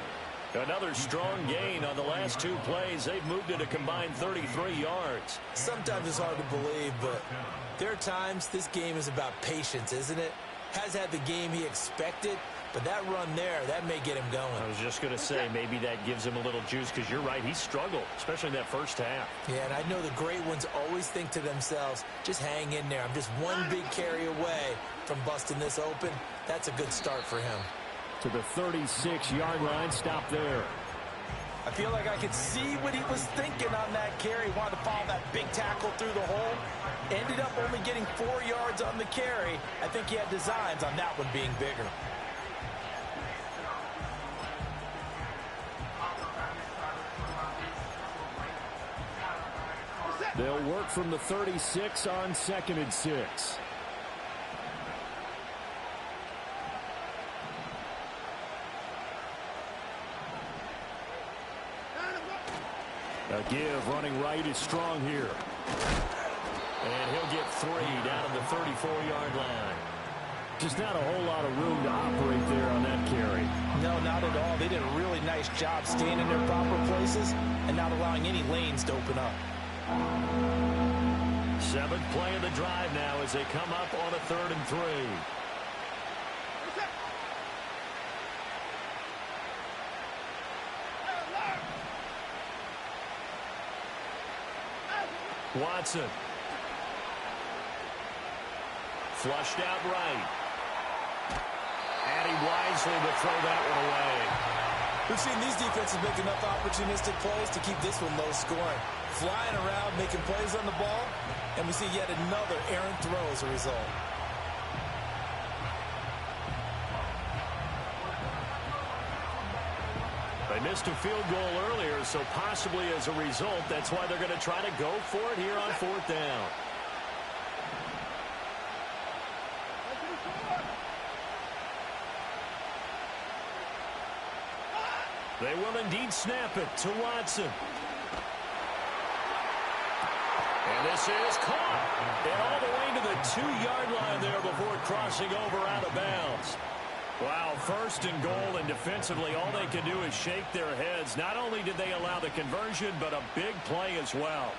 Another strong gain on the last 2 plays. They've moved it a combined 33 yards. Sometimes it's hard to believe, but there are times this game is about patience, isn't it? Has had the game he expected, but that run there, that may get him going. I was just going to say, maybe that gives him a little juice, because you're right, he struggled, especially in that first half. Yeah, and I know the great ones always think to themselves, just hang in there. I'm just one big carry away from busting this open. That's a good start for him. To the 36-yard line, stop there. I feel like I could see what he was thinking on that carry. Wanted to follow that big tackle through the hole. Ended up only getting 4 yards on the carry. I think he had designs on that one being bigger. They'll work from the 36 on 2nd and 6. A give running right is strong here. And he'll get 3 down to the 34-yard line. Just not a whole lot of room to operate there on that carry. No, not at all. They did a really nice job staying in their proper places and not allowing any lanes to open up. 7th play of the drive now as they come up on a 3rd and 3. Watson. Flushed out right. Adding wisely to throw that one away. We've seen these defenses make enough opportunistic plays to keep this one low scoring. Flying around, making plays on the ball, and we see yet another errant throw as a result. They missed a field goal earlier, so possibly as a result, that's why they're going to try to go for it here on 4th down. They will indeed snap it to Watson. And this is caught. And all the way to the 2-yard line there before crossing over out of bounds. Wow, 1st and goal, and defensively all they can do is shake their heads. Not only did they allow the conversion, but a big play as well.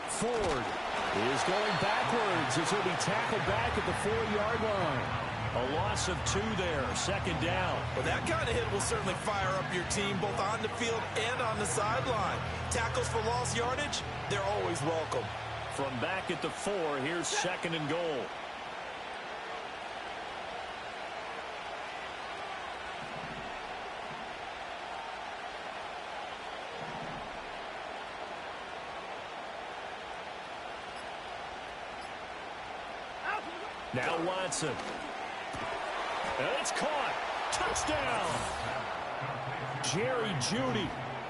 Ford is going backwards as he'll be tackled back at the 4-yard line. A loss of 2 there, 2nd down. Well, that kind of hit will certainly fire up your team both on the field and on the sideline. Tackles for lost yardage, they're always welcome. From back at the 4, here's 2nd and goal. Now Watson. And it's caught. Touchdown. Jerry Jeudy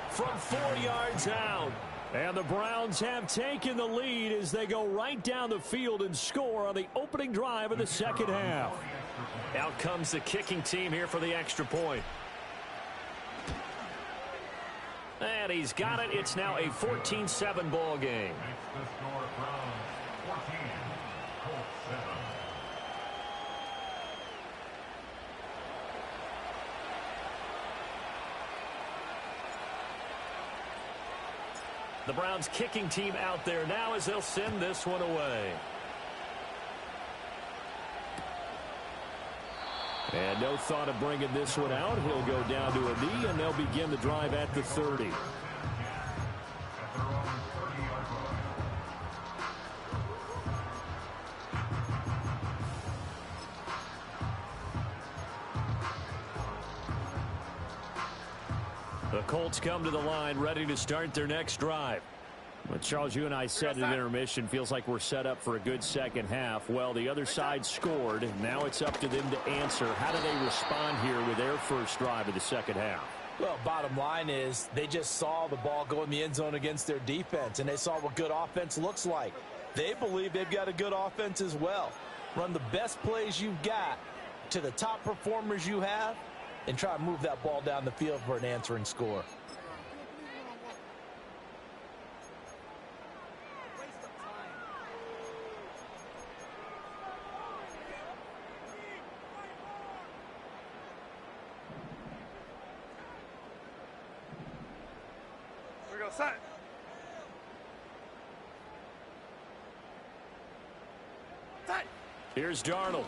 from 4 yards out. And the Browns have taken the lead as they go right down the field and score on the opening drive of the 2nd half. Out comes the kicking team here for the extra point. And he's got it. It's now a 14-7 ball game. The Browns kicking team out there now as they'll send this one away. And no thought of bringing this one out. He'll go down to a knee, and they'll begin the drive at the 30. The Colts come to the line ready to start their next drive. But Charles, you and I said at intermission, feels like we're set up for a good 2nd half. Well, the other side scored. Now it's up to them to answer. How do they respond here with their first drive of the 2nd half? Well, bottom line is they just saw the ball go in the end zone against their defense, and they saw what good offense looks like. They believe they've got a good offense as well. Run the best plays you've got to the top performers you have, and try to move that ball down the field for an answering score. Here we go, set. Here's Darnold.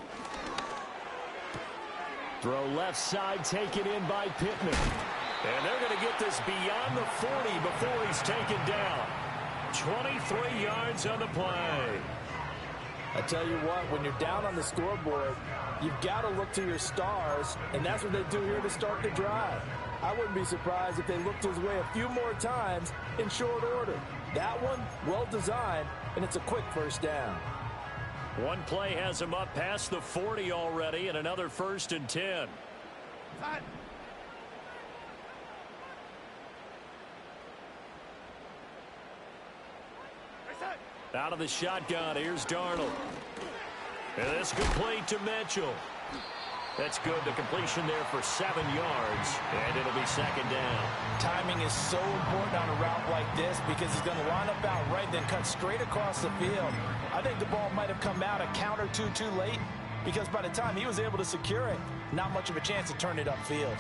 Throw left side, taken in by Pittman. And they're going to get this beyond the 40 before he's taken down. 23 yards on the play. I tell you what, when you're down on the scoreboard, you've got to look to your stars, and that's what they do here to start the drive. I wouldn't be surprised if they looked his way a few more times in short order. That one, well designed, and it's a quick first down. One play has him up past the 40 already, and another 1st and 10. Out of the shotgun, here's Darnold. And this complete to Mitchell. That's good. The completion there for 7 yards, and it'll be 2nd down. Timing is so important on a route like this because he's going to line up out right, then cut straight across the field. I think the ball might have come out a count or two too late because by the time he was able to secure it, not much of a chance to turn it upfield.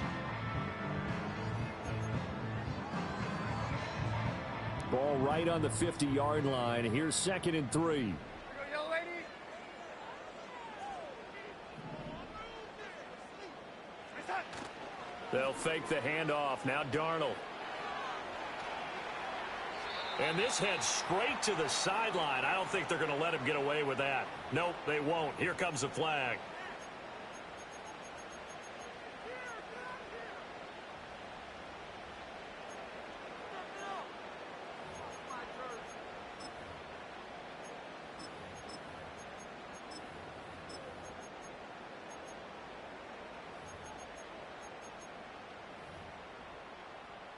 Ball right on the 50-yard line. Here's 2nd and 3. They'll fake the handoff. Now Darnold. And this heads straight to the sideline. I don't think they're going to let him get away with that. Nope, they won't. Here comes the flag.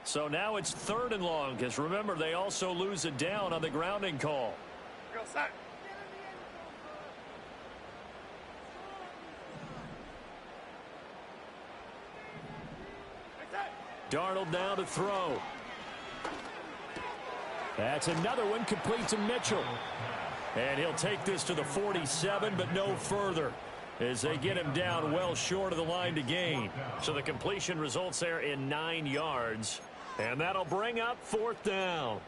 So now it's 3rd and long because remember they also lose it down on the grounding call. Darnold now to throw. That's another one complete to Mitchell. And he'll take this to the 47 but no further as they get him down well short of the line to gain. So the completion results there in 9 yards. And that'll bring up 4th down.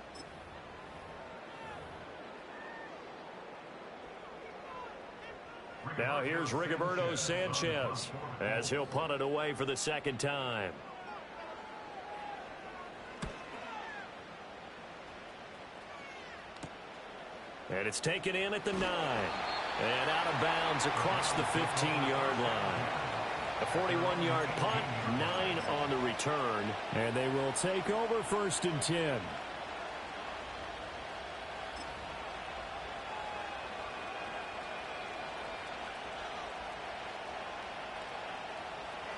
Now here's Rigoberto Sanchez as he'll punt it away for the 2nd time. And it's taken in at the 9. And out of bounds across the 15-yard line. A 41-yard punt, 9 on the return. And they will take over 1st and 10.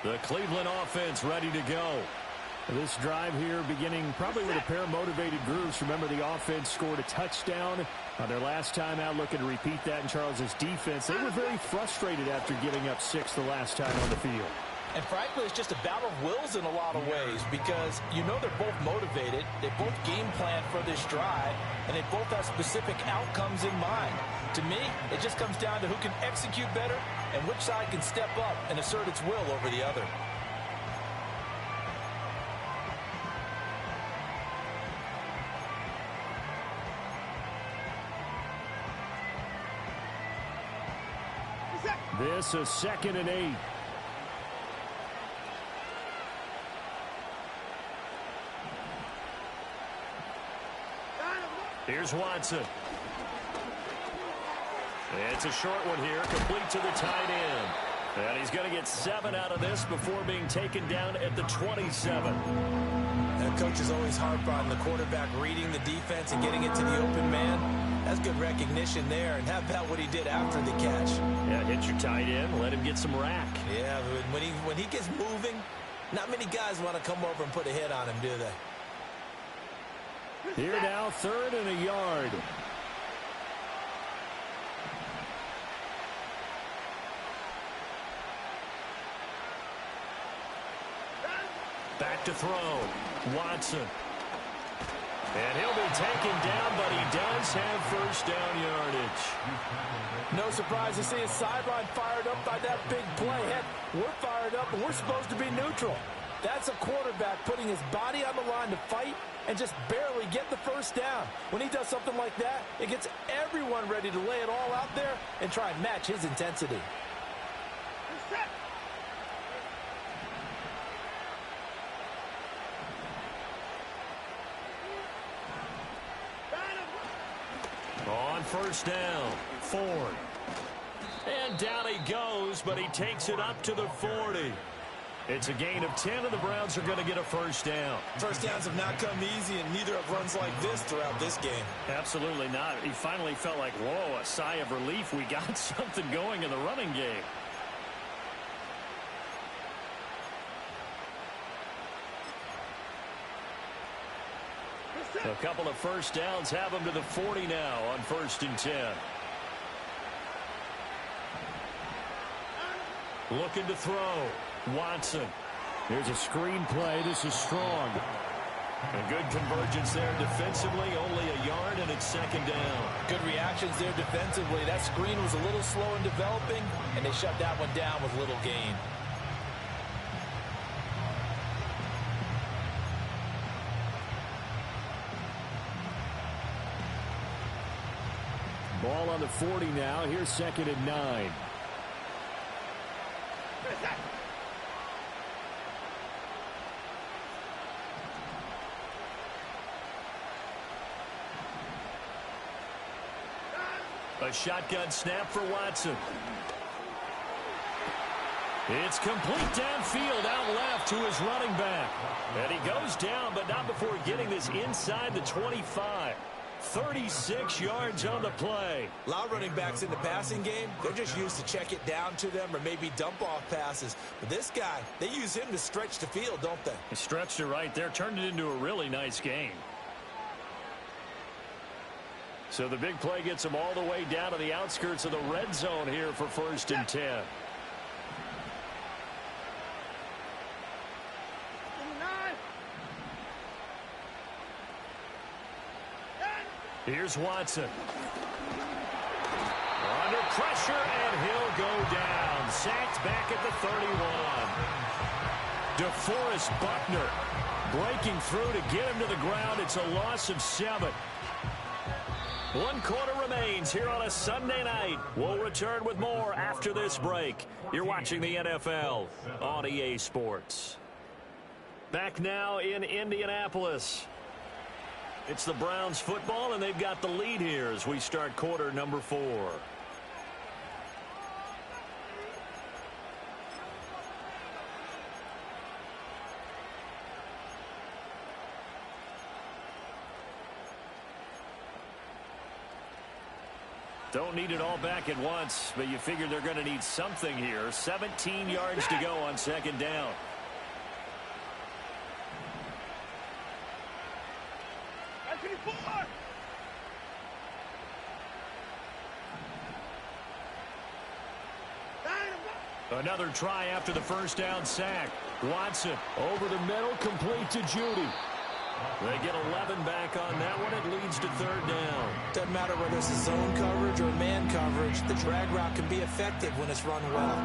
The Cleveland offense ready to go. This drive here beginning probably with a pair of motivated groups. Remember, the offense scored a touchdown on their last time out. Looking to repeat that in Charles's defense. They were very frustrated after giving up 6 the last time on the field. And frankly, it's just a battle of wills in a lot of ways because you know they're both motivated. They both game plan for this drive, and they both have specific outcomes in mind. To me, it just comes down to who can execute better and which side can step up and assert its will over the other. This is 2nd and 8. Here's Watson. It's a short one here, complete to the tight end. And he's going to get 7 out of this before being taken down at the 27. And coach is always harp on the quarterback reading the defense and getting it to the open man. That's good recognition there. And how about what he did after the catch? Yeah, hit your tight end, let him get some rack. Yeah, when he gets moving, not many guys want to come over and put a hit on him, do they? Here now, 3rd and a yard. Back to throw. Watson. And he'll be taken down, but he does have 1st down yardage. No surprise to see his sideline fired up by that big play. Heck, we're fired up, and we're supposed to be neutral. That's a quarterback putting his body on the line to fight and just barely get the first down. When he does something like that, it gets everyone ready to lay it all out there and try and match his intensity. On first down, Ford. And down he goes, but he takes it up to the 40. It's a gain of 10, and the Browns are going to get a first down. First downs have not come easy, and neither have runs like this throughout this game. Absolutely not. He finally felt like, whoa, a sigh of relief. We got something going in the running game. A couple of first downs have him to the 40 now on 1st and 10. Looking to throw. Watson. Here's a screen play. This is strong. A good convergence there defensively. Only a yard, and it's 2nd down. Good reactions there defensively. That screen was a little slow in developing, and they shut that one down with little gain. Ball on the 40 now. Here's 2nd and 9. A shotgun snap for Watson. It's complete downfield, out left to his running back. And he goes down, but not before getting this inside the 25. 36 yards on the play. A lot of running backs in the passing game, they're just used to check it down to them or maybe dump off passes. But this guy, they use him to stretch the field, don't they? He stretched it right there, turned it into a really nice game. So the big play gets him all the way down to the outskirts of the red zone here for 1st and 10. Here's Watson. Under pressure, and he'll go down. Sacked back at the 31. DeForest Buckner breaking through to get him to the ground. It's a loss of 7. 1 quarter remains here on a Sunday night. We'll return with more after this break. You're watching the NFL on EA Sports. Back now in Indianapolis. It's the Browns football, and they've got the lead here as we start quarter number 4. Don't need it all back at once, but you figure they're going to need something here. 17 yards to go on 2nd down. Another try after the first down sack. Watson over the middle, complete to Judy. They get 11 back on that one. It leads to 3rd down. Doesn't matter whether it's a zone coverage or man coverage. The drag route can be effective when it's run well.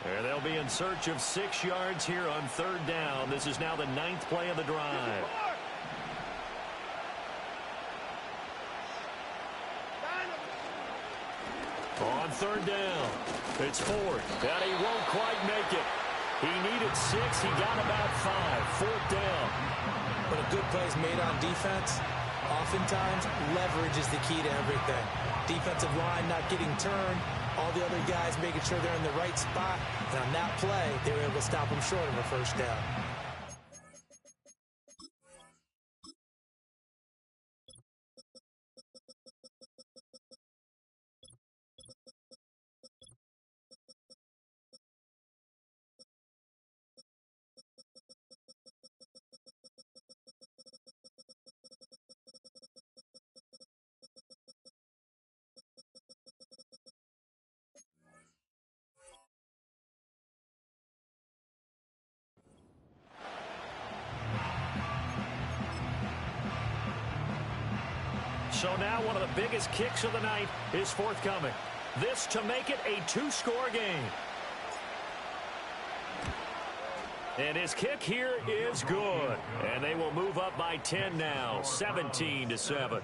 And they'll be in search of 6 yards here on 3rd down. This is now the 9th play of the drive. On 3rd down, it's Ford, and he won't quite make it. He needed 6. He got about 5. 4th down. When a good play is made on defense, oftentimes leverage is the key to everything. Defensive line not getting turned, all the other guys making sure they're in the right spot, and on that play, they were able to stop them short of a 1st down. So now one of the biggest kicks of the night is forthcoming. This to make it a two-score game. And his kick here is good. And they will move up by 10 now, 17-7.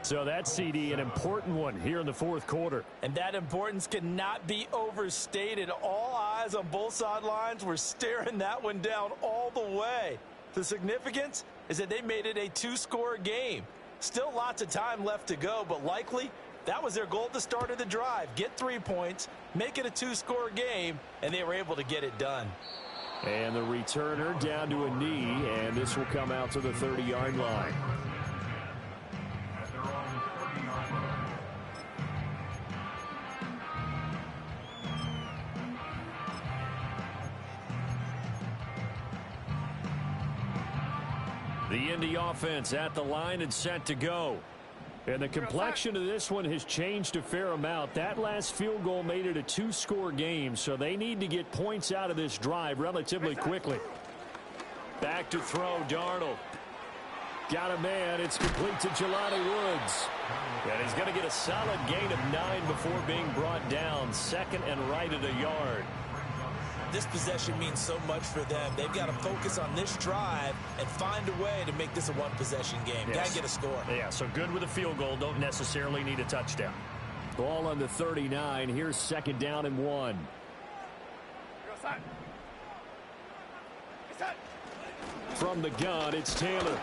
So that's, CD, an important one here in the fourth quarter. And that importance cannot be overstated. All eyes on both sidelines were staring that one down all the way. The significance is that they made it a two-score game. Still lots of time left to go, but likely that was their goal at the start of the drive. Get 3 points, make it a two-score game, and they were able to get it done. And the returner down to a knee, and this will come out to the 30-yard line. The Indy offense at the line and set to go. And the complexion of this one has changed a fair amount. That last field goal made it a two-score game, so they need to get points out of this drive relatively quickly. Back to throw, Darnold. Got a man. It's complete to Jelani Woods. And he's going to get a solid gain of 9 before being brought down. Second and right at a yard. This possession means so much for them. They've got to focus on this drive and find a way to make this a one-possession game. Yes. Got to get a score. Yeah, so good with a field goal. Don't necessarily need a touchdown. Ball on the 39. Here's second down and 1. From the gun, it's Taylor.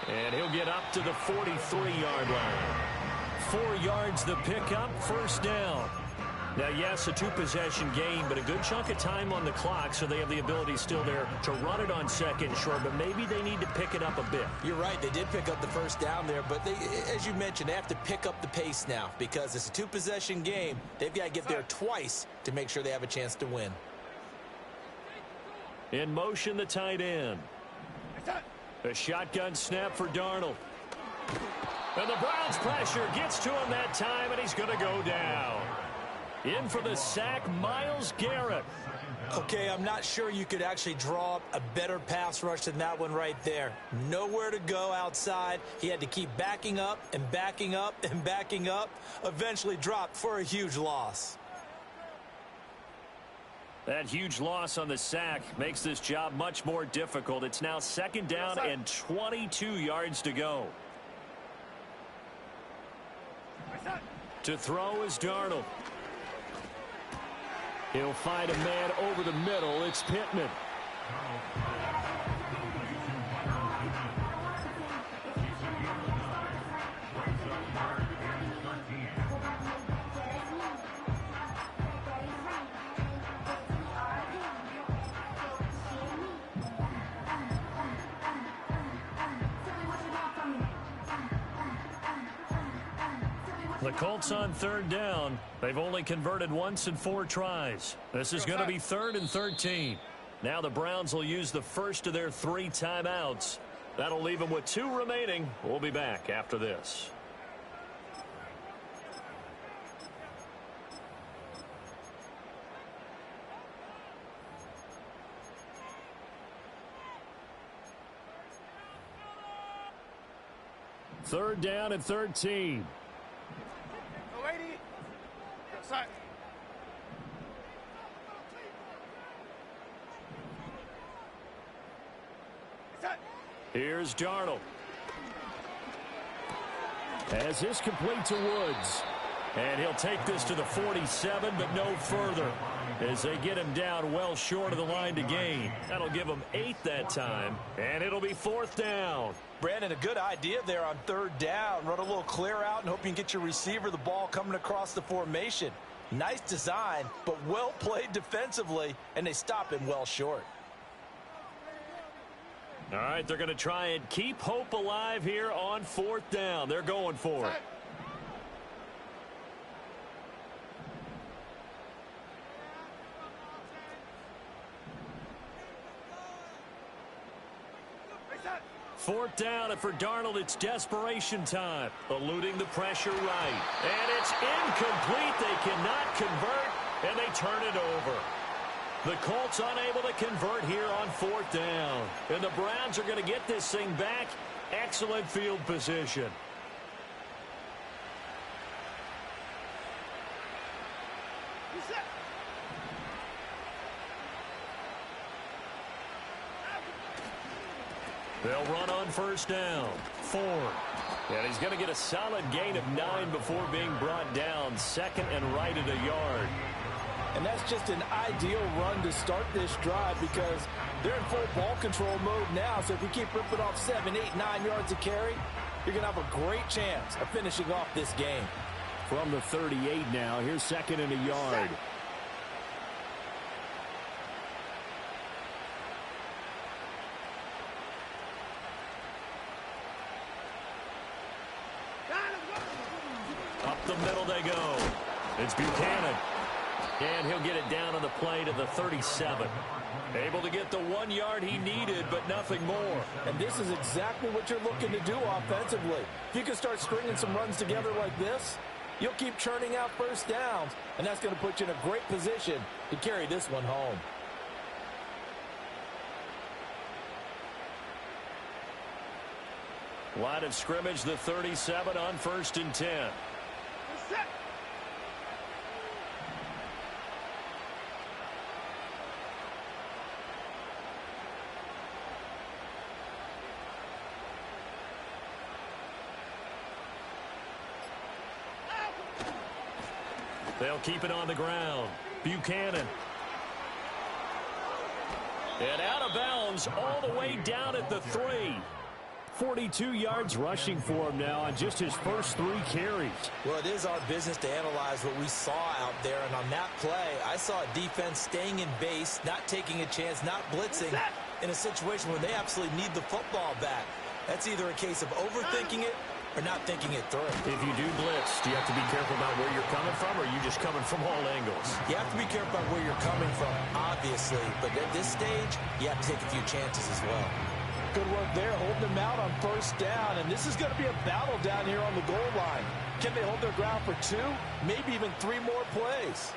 And he'll get up to the 43-yard line. 4 yards the pickup, first down. Now, yes, a two-possession game, but a good chunk of time on the clock, so they have the ability still there to run it on second short, but maybe they need to pick it up a bit. You're right. They did pick up the first down there, but they, as you mentioned, they have to pick up the pace now because it's a two-possession game. They've got to get there twice to make sure they have a chance to win. In motion, the tight end. A shotgun snap for Darnold. And the Browns pressure gets to him that time, and he's going to go down. In for the sack, Myles Garrett. Okay, I'm not sure you could actually draw up a better pass rush than that one right there. Nowhere to go outside. He had to keep backing up and backing up and backing up. Eventually dropped for a huge loss. That huge loss on the sack makes this job much more difficult. It's now second down and 22 yards to go. To throw is Darnold. He'll find a man over the middle. It's Pittman. The Colts on third down. They've only converted once in 4 tries. This is going to be 3rd and 13. Now the Browns will use the first of their 3 timeouts. That'll leave them with 2 remaining. We'll be back after this. Third down and 13. Here's Darnold. As this complete to Woods. And he'll take this to the 47, but no further. As they get him down well short of the line to gain. That'll give him 8 that time. And it'll be 4th down. Brandon, a good idea there on 3rd down. Run a little clear out and hope you can get your receiver the ball coming across the formation. Nice design, but well played defensively, and they stop him well short. All right, they're going to try and keep hope alive here on 4th down. They're going for it. Fourth down, and for Darnold, it's desperation time. Eluding the pressure right. And it's incomplete. They cannot convert, and they turn it over. The Colts unable to convert here on 4th down. And the Browns are going to get this thing back. Excellent field position. They'll run on first down. Ford. And he's going to get a solid gain of 9 before being brought down. Second and right at a yard. And that's just an ideal run to start this drive because they're in full ball control mode now. So if you keep ripping off 7, 8, 9 yards of carry, you're going to have a great chance of finishing off this game. From the 38 now, here's second and a yard. Up the middle they go. It's Buchanan. And he'll get it down on the play to the 37. Able to get the 1 yard he needed, but nothing more. And this is exactly what you're looking to do offensively. If you can start stringing some runs together like this, you'll keep churning out first downs, and that's going to put you in a great position to carry this one home. Line of scrimmage, the 37 on first and 10. They'll keep it on the ground. Buchanan. And out of bounds all the way down at the 3. 42 yards rushing for him now on just his first 3 carries. Well, it is our business to analyze what we saw out there. And on that play, I saw a defense staying in base, not taking a chance, not blitzing in a situation where they absolutely need the football back. That's either a case of overthinking it or not thinking it through. If you do blitz, do you have to be careful about where you're coming from, or are you just coming from all angles? You have to be careful about where you're coming from, obviously. But at this stage, you have to take a few chances as well. Good work there, holding them out on first down. And this is going to be a battle down here on the goal line. Can they hold their ground for 2, maybe even 3 more plays?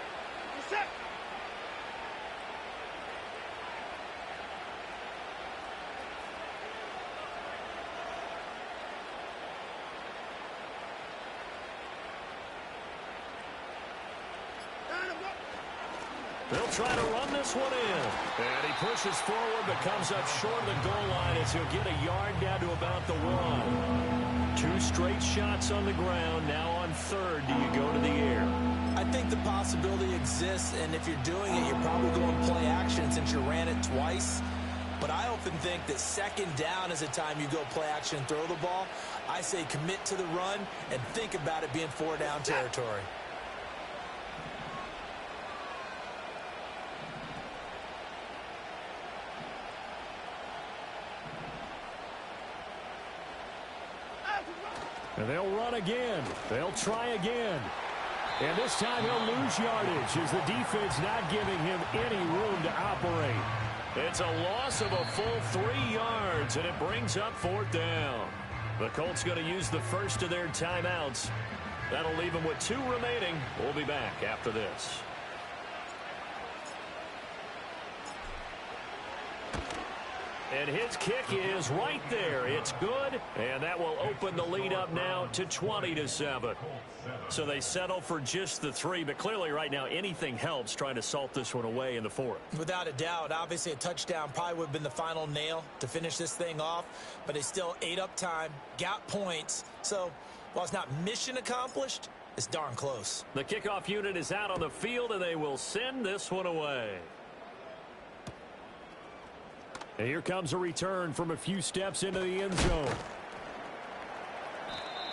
They'll try to run this one in. And he pushes forward but comes up short of the goal line as he'll get a yard down to about the 1. 2 straight shots on the ground. Now on third, do you go to the air? I think the possibility exists, and if you're doing it, you're probably going play action since you ran it twice. But I often think that second down is a time you go play action and throw the ball. I say commit to the run and think about it being 4-down territory. And they'll run again. They'll try again. And this time he'll lose yardage as the defense not giving him any room to operate. It's a loss of a full 3 yards, and it brings up 4th down. The Colts going to use the first of their timeouts. That'll leave them with 2 remaining. We'll be back after this. And his kick is right there. It's good, and that will open the lead up now to 20-7. So they settle for just the 3, but clearly right now anything helps trying to salt this one away in the 4th. Without a doubt, obviously a touchdown probably would have been the final nail to finish this thing off, but they still ate up time, got points. So while it's not mission accomplished, it's darn close. The kickoff unit is out on the field, and they will send this one away. And here comes a return from a few steps into the end zone.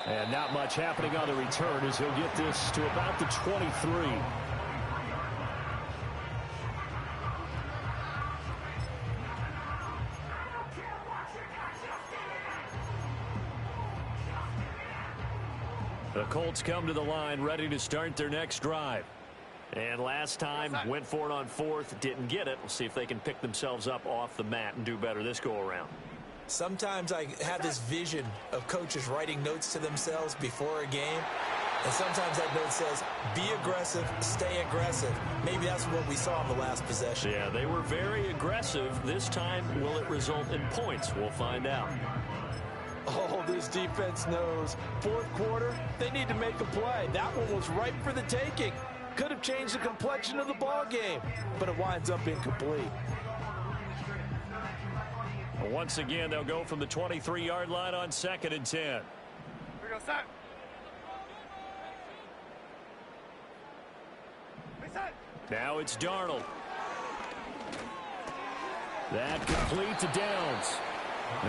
And not much happening on the return as he'll get this to about the 23. The Colts come to the line ready to start their next drive. And last time, went for it on 4th, didn't get it. We'll see if they can pick themselves up off the mat and do better this go-around. Sometimes I have this vision of coaches writing notes to themselves before a game. And sometimes that note says, be aggressive, stay aggressive. Maybe that's what we saw in the last possession. Yeah, they were very aggressive. This time, will it result in points? We'll find out. Oh, this defense knows. 4th quarter, they need to make a play. That one was ripe for the taking. Could have changed the complexion of the ball game, but it winds up incomplete. Once again, they'll go from the 23-yard line on 2nd and 10. Here we go, set. Reset. Now it's Darnold. That complete to Downs.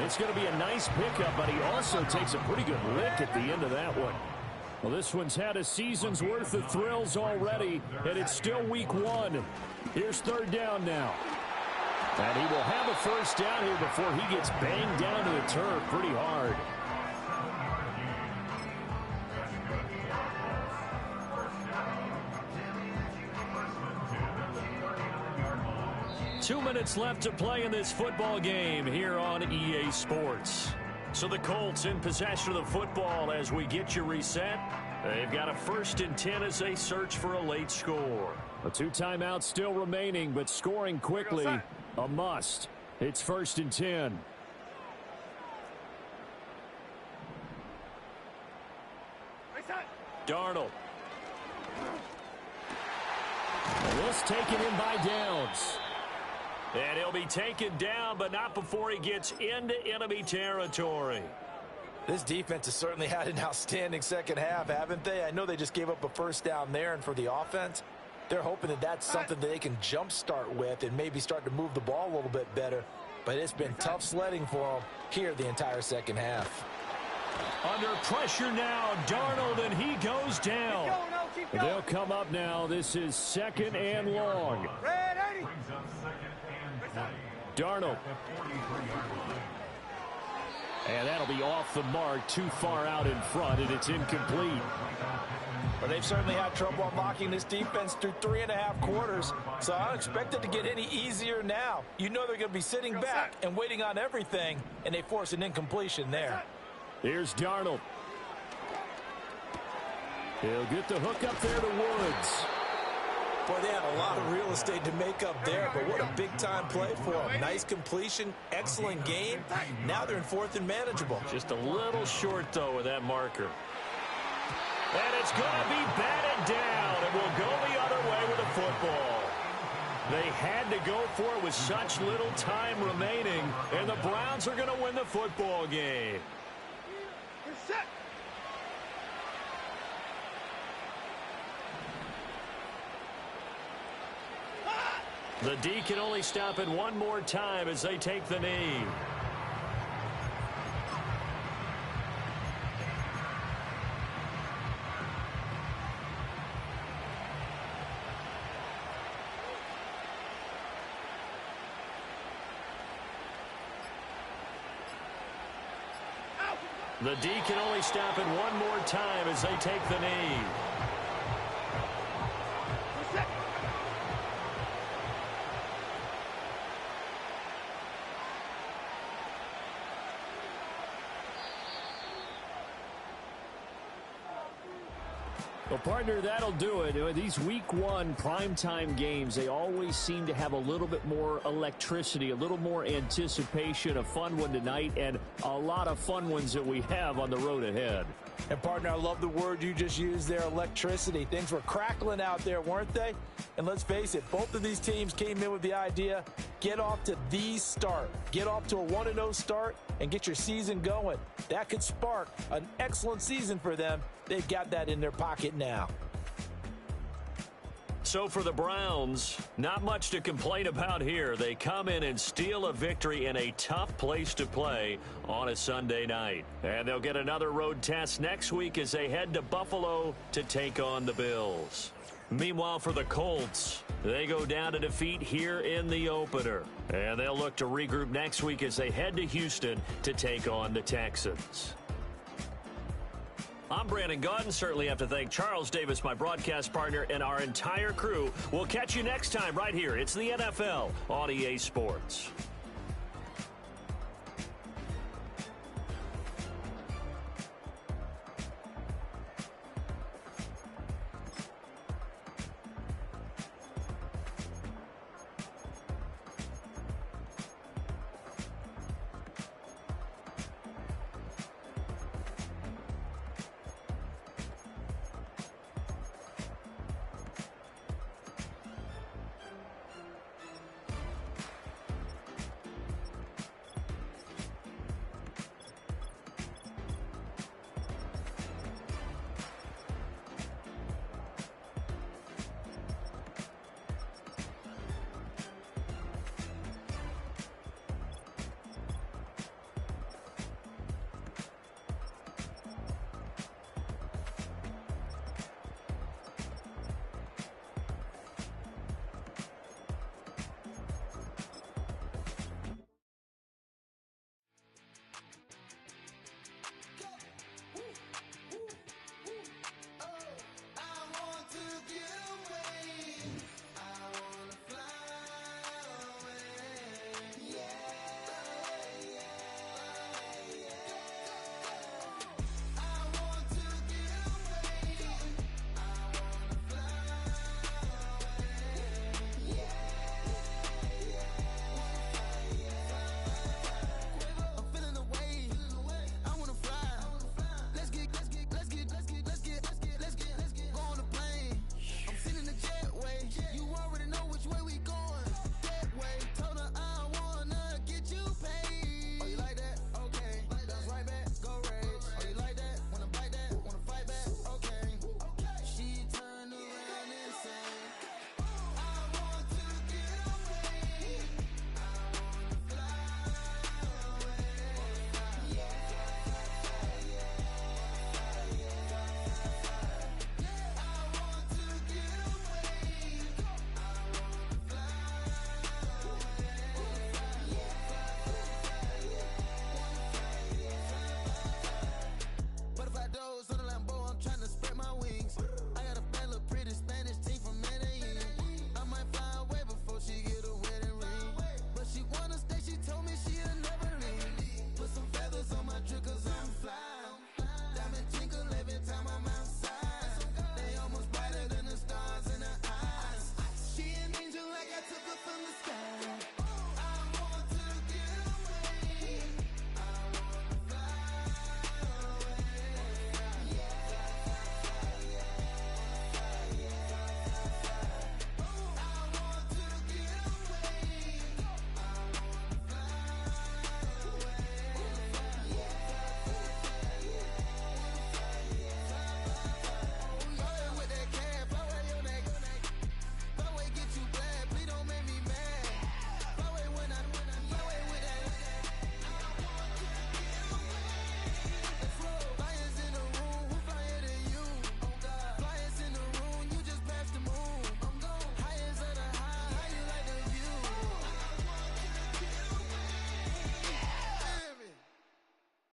It's going to be a nice pickup, but he also takes a pretty good lick at the end of that one. Well, this one's had a season's worth of thrills already, and it's still week 1. Here's 3rd down now. And he will have a first down here before he gets banged down to the turf pretty hard. Two minutes left to play in this football game here on EA Sports. So the Colts in possession of the football as we get you reset. They've got a 1st and 10 as they search for a late score. A 2 timeouts still remaining, but scoring quickly a must. It's 1st and 10. Darnold. And this taken in by Downs. And he'll be taken down, but not before he gets into enemy territory. This defense has certainly had an outstanding second half, haven't they? I know they just gave up a first down there, and for the offense, they're hoping that that's something that they can jumpstart with and maybe start to move the ball a little bit better. But it's been tough sledding for them here the entire second half. Under pressure now, Darnold, and he goes down. They'll come up now. This is 2nd and long. Darnold. And that'll be off the mark, too far out in front, and it's incomplete. Well, they've certainly had trouble unlocking this defense through 3.5 quarters, so I don't expect it to get any easier now. You know they're going to be sitting back and waiting on everything, and they force an incompletion there. Here's Darnold. He'll get the hook up there to Woods. Boy, they had a lot of real estate to make up there, but what a big-time play for them. Nice completion, excellent game. Now they're in 4th and manageable. Just a little short, though, with that marker. And it's going to be batted down, and we'll go the other way with the football. They had to go for it with such little time remaining, and the Browns are going to win the football game. Set. The D can only stop it one more time as they take the knee. The D can only stop it one more time as they take the knee. Well, partner, that'll do it. These week 1 primetime games, they always seem to have a little bit more electricity, a little more anticipation. A fun one tonight, and a lot of fun ones that we have on the road ahead. And, partner, I love the word you just used there, electricity. Things were crackling out there, weren't they? And let's face it, both of these teams came in with the idea, get off to the start. Get off to a 1-0 start and get your season going. That could spark an excellent season for them. They've got that in their pocket now. So for the Browns, not much to complain about here. They come in and steal a victory in a tough place to play on a Sunday night. And they'll get another road test next week as they head to Buffalo to take on the Bills. Meanwhile, for the Colts, they go down to defeat here in the opener. And they'll look to regroup next week as they head to Houston to take on the Texans. I'm Brandon Gaudin. Certainly have to thank Charles Davis, my broadcast partner, and our entire crew. We'll catch you next time right here. It's the NFL on EA Sports.